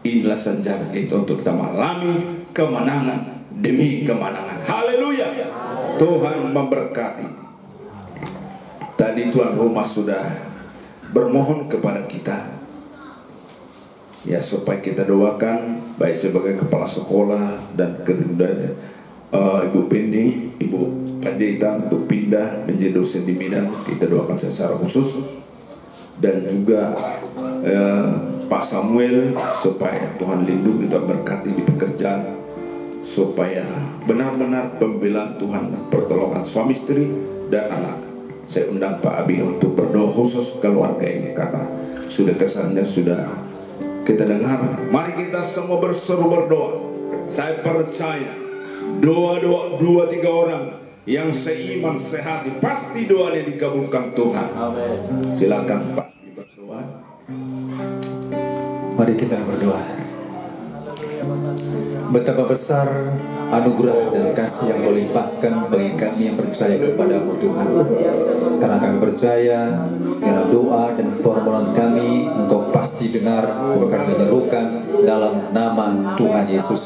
inilah senjata kita untuk kita mengalami kemenangan demi kemenangan. Haleluya. Tuhan memberkati. Tadi tuan rumah sudah bermohon kepada kita, ya, supaya kita doakan baik sebagai kepala sekolah dan Ibu Penny, Ibu Panjaitan untuk pindah menjadi dosen di Medan. Kita doakan secara khusus. Dan juga Pak Samuel, supaya Tuhan lindungi dan berkati di pekerjaan, supaya benar-benar pembelaan Tuhan, pertolongan suami istri dan anak. Saya undang Pak Abi untuk berdoa khusus keluarga ini, karena sudah kesannya sudah kita dengar. Mari kita semua berseru berdoa. Saya percaya doa-doa 2-3 orang yang seiman sehati, pasti doanya dikabulkan Tuhan. Amin. Silakan Pak berdoa. Mari kita berdoa. Betapa besar anugerah dan kasih yang Kau limpahkan bagi kami yang percaya kepada-Mu Tuhan. Karena kami percaya segala doa dan permohonan kami Engkau pasti dengar, bukan menyerukan dalam nama Tuhan Yesus.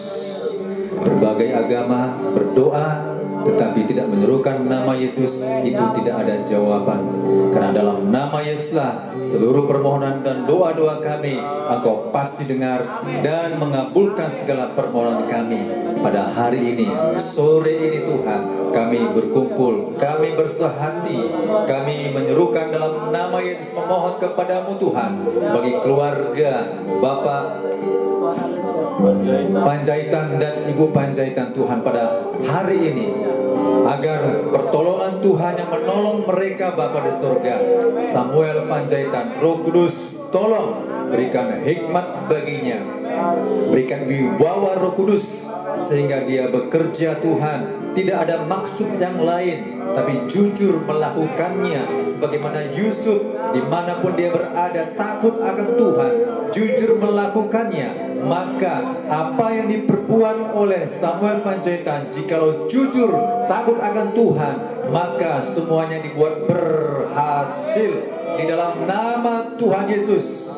Berbagai agama berdoa tetapi tidak menyerukan nama Yesus, itu tidak ada jawaban. Karena dalam nama Yesuslah seluruh permohonan dan doa-doa kami Engkau pasti dengar dan mengabulkan segala permohonan kami. Pada hari ini, sore ini Tuhan, kami berkumpul, kami bersehati, kami menyerukan dalam nama Yesus, memohon kepada-Mu Tuhan, bagi keluarga Bapak Panjaitan dan Ibu Panjaitan Tuhan pada hari ini, agar pertolongan Tuhan yang menolong mereka Bapa di surga. Samuel Panjaitan, Roh Kudus tolong berikan hikmat baginya, berikan wibawa Roh Kudus, sehingga dia bekerja Tuhan tidak ada maksud yang lain, tapi jujur melakukannya. Sebagaimana Yusuf, dimanapun dia berada, takut akan Tuhan, jujur melakukannya. Maka apa yang diperbuat oleh Samuel Panjaitan, jikalau jujur takut akan Tuhan, maka semuanya dibuat berhasil di dalam nama Tuhan Yesus.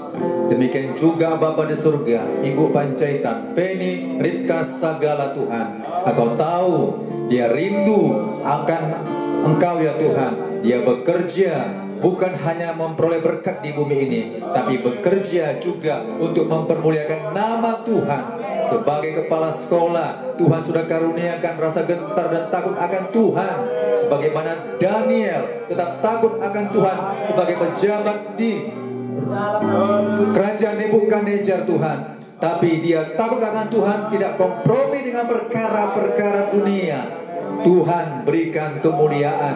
Demikian juga Bapa di surga, Ibu Panjaitan, Penny, Ripka Sagala Tuhan, Engkau tahu dia rindu akan Engkau ya Tuhan. Dia bekerja bukan hanya memperoleh berkat di bumi ini, tapi bekerja juga untuk mempermuliakan nama Tuhan. Sebagai kepala sekolah, Tuhan sudah karuniakan rasa gentar dan takut akan Tuhan. Sebagaimana Daniel tetap takut akan Tuhan sebagai pejabat di kerajaan Nebukadnezar Tuhan. Tapi dia takut akan Tuhan, tidak kompromi dengan perkara-perkara dunia. Tuhan berikan kemuliaan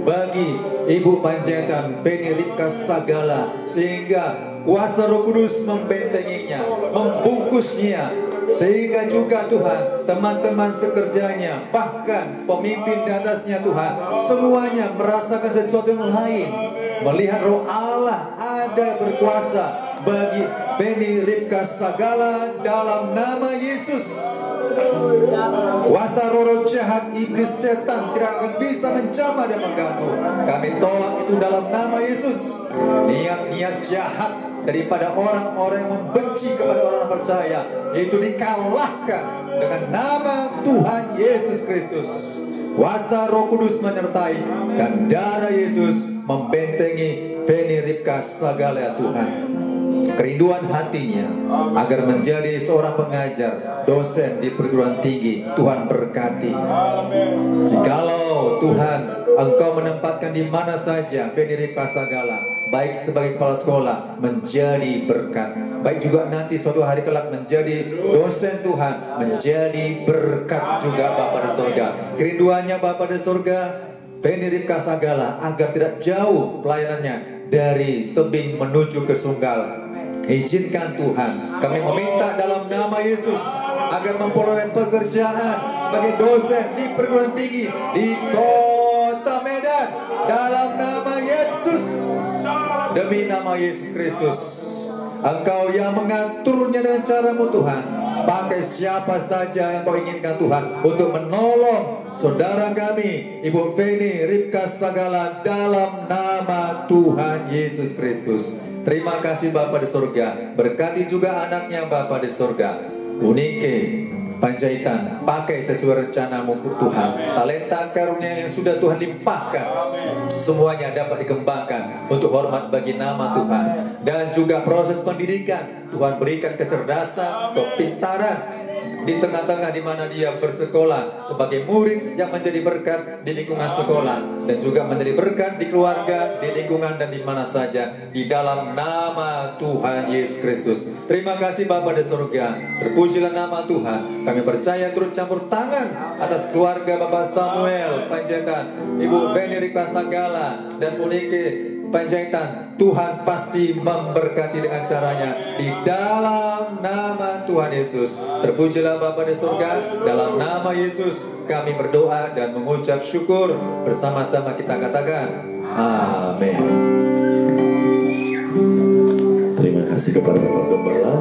bagi Ibu Panjaitan, Penny, Ripka Sagala, sehingga kuasa Roh Kudus membentenginya, membungkusnya, sehingga juga Tuhan, teman-teman sekerjanya, bahkan pemimpin di atasnya Tuhan, semuanya merasakan sesuatu yang lain, melihat Roh Allah ada berkuasa bagi Penny, Ripka Sagala dalam nama Yesus. Kuasa roh jahat, iblis, setan tidak akan bisa menjamah dan mengganggu. Kami tolak itu dalam nama Yesus. Niat-niat jahat daripada orang-orang yang membenci kepada orang percaya, itu dikalahkan dengan nama Tuhan Yesus Kristus. Kuasa Roh Kudus menyertai dan darah Yesus membentengi Penny, Ripka Sagala Tuhan. Kerinduan hatinya agar menjadi seorang pengajar, dosen di perguruan tinggi, Tuhan berkati. Jikalau Tuhan Engkau menempatkan di mana saja Penny, Ripka Sagala, baik sebagai kepala sekolah, menjadi berkat, baik juga nanti suatu hari kelak menjadi dosen Tuhan, menjadi berkat juga Bapa di surga. Kerinduannya Bapa di surga, Penny, Ripka Sagala, agar tidak jauh pelayanannya dari tebing menuju ke Sunggal. Izinkan Tuhan, kami meminta dalam nama Yesus agar memperoleh pekerjaan sebagai dosen di perguruan tinggi di kota Medan. Dalam nama Yesus, demi nama Yesus Kristus, Engkau yang mengaturnya dengan caramu Tuhan. Pakai siapa saja yang Kau inginkan Tuhan untuk menolong saudara kami, Ibu Feni Ripka Sagala, dalam nama Tuhan Yesus Kristus. Terima kasih Bapa di surga. Berkati juga anaknya Bapa di surga, Unike Panjaitan. Pakai sesuai rencanamu Tuhan. Talenta karunia yang sudah Tuhan limpahkan, semuanya dapat dikembangkan untuk hormat bagi nama Tuhan. Dan juga proses pendidikan, Tuhan berikan kecerdasan, kepintaran di tengah-tengah di mana dia bersekolah sebagai murid yang menjadi berkat di lingkungan sekolah, dan juga menjadi berkat di keluarga, di lingkungan, dan di mana saja, di dalam nama Tuhan Yesus Kristus. Terima kasih Bapa di surga, terpujilah nama Tuhan. Kami percaya turut campur tangan atas keluarga Bapak Samuel Panjaitan, Ibu Feni Ripka Sagala, dan Unike Panjaitan. Tuhan pasti memberkati dengan caranya di dalam nama Tuhan Yesus. Terpujilah Bapa di surga. Dalam nama Yesus kami berdoa dan mengucap syukur. Bersama-sama kita katakan amin. Terima kasih kepada Bapak Gembala,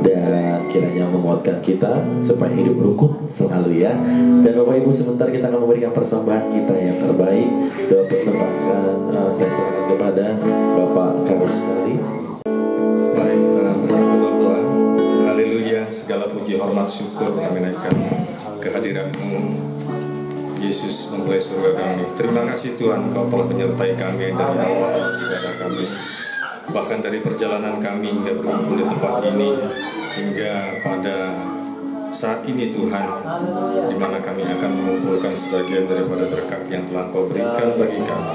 dan kiranya menguatkan kita supaya hidup rukun selalu ya. Dan Bapak Ibu, sebentar kita akan memberikan persembahan kita yang terbaik. Doa persembahan saya serahkan kepada Bapak Karus sekali. Mari kita bersatu berdoa. Haleluya, segala puji hormat syukur kami naikkan kehadiran-Mu Yesus, mempelai surga kami. Terima kasih Tuhan, Kau telah menyertai kami dari awal ibadah kami, bahkan dari perjalanan kami hingga berkumpul di tempat ini, hingga pada saat ini Tuhan, di mana kami akan mengumpulkan sebagian daripada berkat yang telah Kau berikan bagi kami.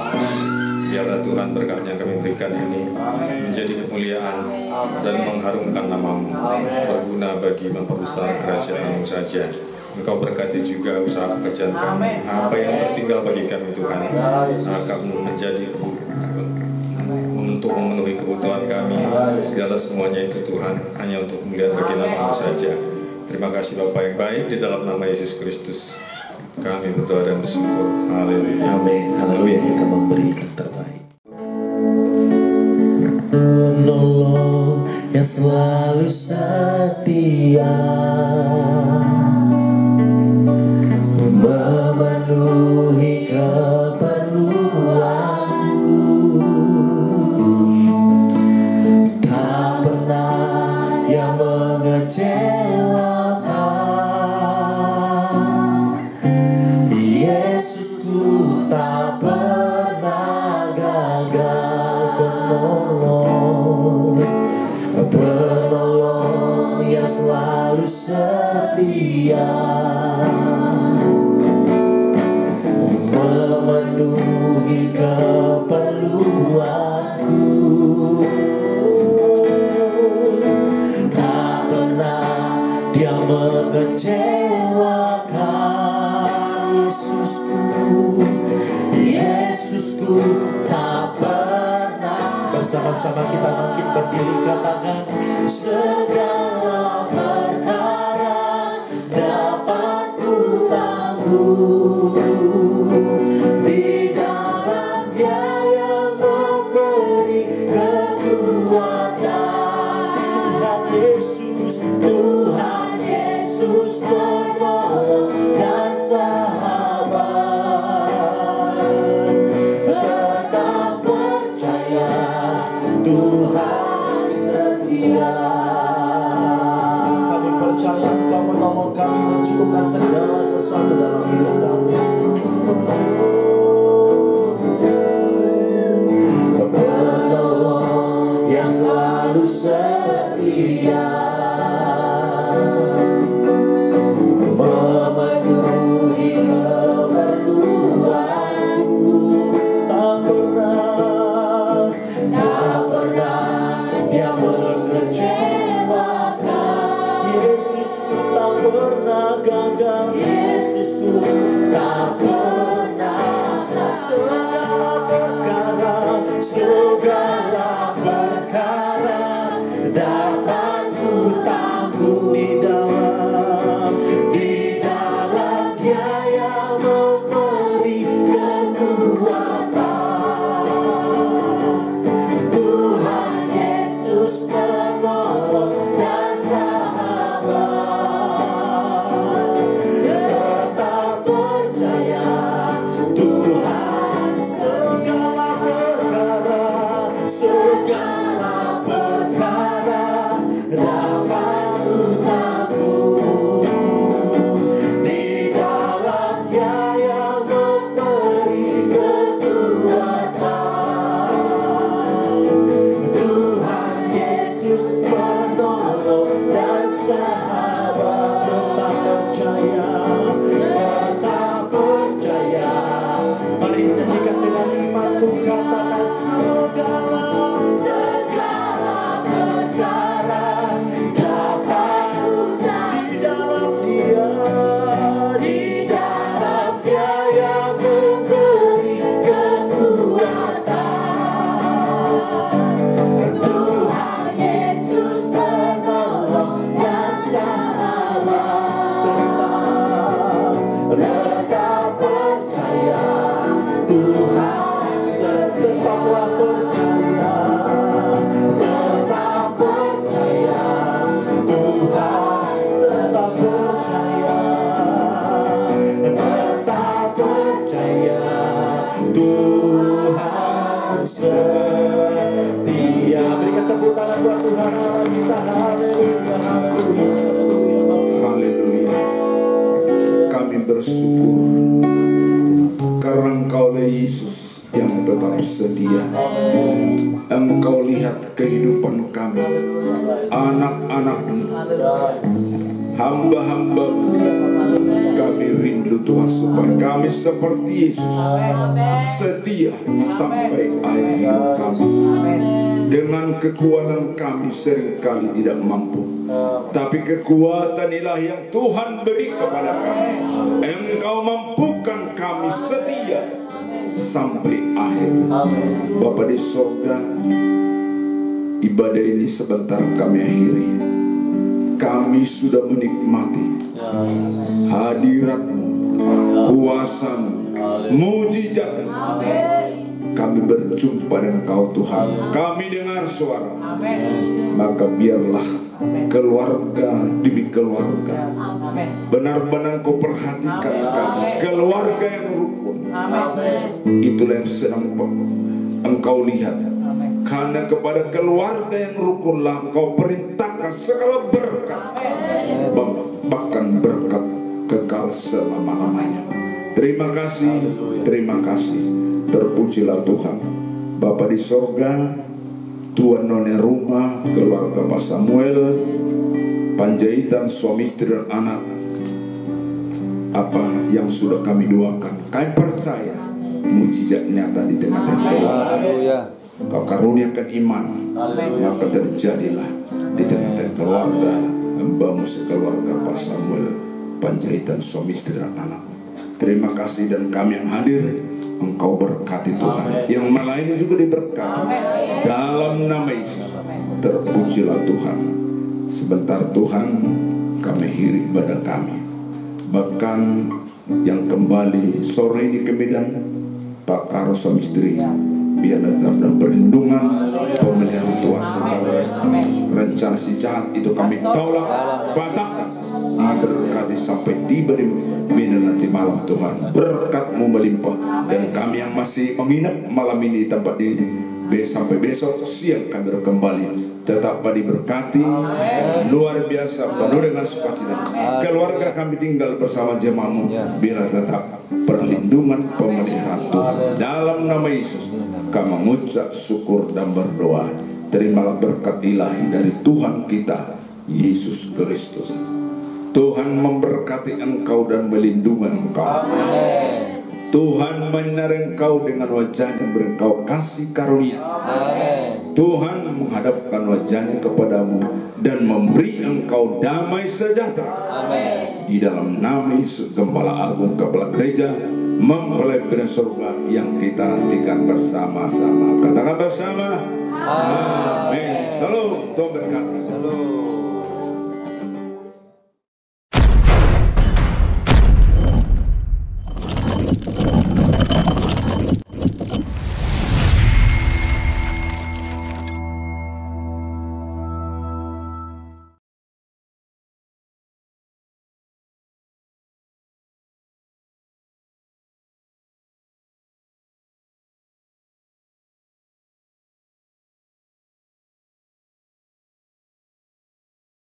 Biarlah Tuhan berkat yang kami berikan ini menjadi kemuliaan dan mengharumkan nama-Mu, berguna bagi memperbesar kerajaan-Mu saja. Engkau berkati juga usaha pekerjaan kami, apa yang tertinggal bagi kami Tuhan akan menjadi untuk memenuhi kebutuhan kami. Segala semuanya itu Tuhan hanya untuk kemuliaan bagi nama-Mu saja. Terima kasih Bapa yang baik, di dalam nama Yesus Kristus kami berdoa dan bersyukur. Haleluya. Amin. Haleluya. Kita memberi yang terbaik. Menolong yang selalu setia, memenuhi keperluanku, tak pernah yang mengecewakan. Yesusku tak pernah gagal penolong yang selalu setia, memenuhi keperluanku, tak pernah dia mengecewakan. Yesusku tak pernah. Bersama-sama kita mungkin berdiri katakan, segala perkara dapat ku tanggung di dalam Dia yang memberi kekuatan. Tuhan Yesus penolong dan sahabat, tetap percaya Tuhan setia. Kami percaya Engkau menolong kami, mencukupkan segala sesuatu dalam hidup kami. Penolong yang selalu setia, memenuhi keperluanku, tak pernah Dia mengecewakan. Yesusku tak pernah gagal. Yesusku tak pernah. Segala perkara, segala tetap setia. Engkau lihat kehidupan kami, anak-anak-Mu, hamba-hamba-Mu. Kami rindu Tuhan supaya kami seperti Yesus, setia sampai akhir hidup kami. Dengan kekuatan kami seringkali tidak mampu, tapi kekuatan ilahi yang Tuhan beri kepada kami, Engkau mampukan kami setia sampai akhir. Bapa di sorga, ibadah ini sebentar kami akhiri. Kami sudah menikmati hadirat-Mu, kuasa-Mu, mujizat-Mu. Kami berjumpa dengan Engkau Tuhan, kami dengar suara. Maka biarlah keluarga demi keluarga benar-benar Kau perhatikan kami, keluarga yang rukun. Itulah yang sedang Engkau lihat, karena kepada keluarga yang rukunlah Engkau perintahkan segala berkat, bahkan berkat kekal selama-lamanya. Terima kasih, terima kasih. Terpujilah Tuhan. Bapa di sorga, Tuhan nona rumah, keluarga Pak Samuel, Panjaitan, suami istri dan anak, apa yang sudah kami doakan, kami percaya mujizat nyata di tengah-tengah keluarga. Kau karuniakan iman, maka terjadilah di tengah-tengah keluarga hamba-Mu sekeluarga Pak Samuel, Panjaitan, suami istri dan anak. Terima kasih, dan kami yang hadir Engkau berkati Tuhan, yang lainnya juga diberkati dalam nama Yesus. Terpujilah Tuhan. Sebentar Tuhan kami akhiri ibadah kami. Bahkan yang kembali sore ini ke Medan, Pak Karo suami istri, biarlah tetap dalam perlindungan pemeliharaan Tuhan. Segala rencana si jahat itu kami tolak, patahkan, diberkati sampai tiba di Medan nanti malam. Tuhan, berkat-Mu melimpah, dan kami yang masih menginap malam ini di tempat ini, sampai besok siang kami kembali, tetap diberkati luar biasa, penuh dengan sukacita. Keluarga kami tinggal bersama jemaat-Mu, biar tetap perlindungan pemeliharaan Tuhan. Dalam nama Yesus kami mengucap syukur dan berdoa. Terimalah berkat ilahi dari Tuhan kita Yesus Kristus. Tuhan memberkati engkau dan melindungi engkau. Tuhan menyerang engkau dengan wajahnya, beri engkau kasih karunia. Tuhan menghadapkan wajahnya kepadamu dan memberi engkau damai sejahtera. Di dalam nama Yesus, Gembala Agung Kepala Gereja, mempelai piring surga yang kita nantikan bersama-sama. Katakan bersama, amin. Salam, Tuhan berkati.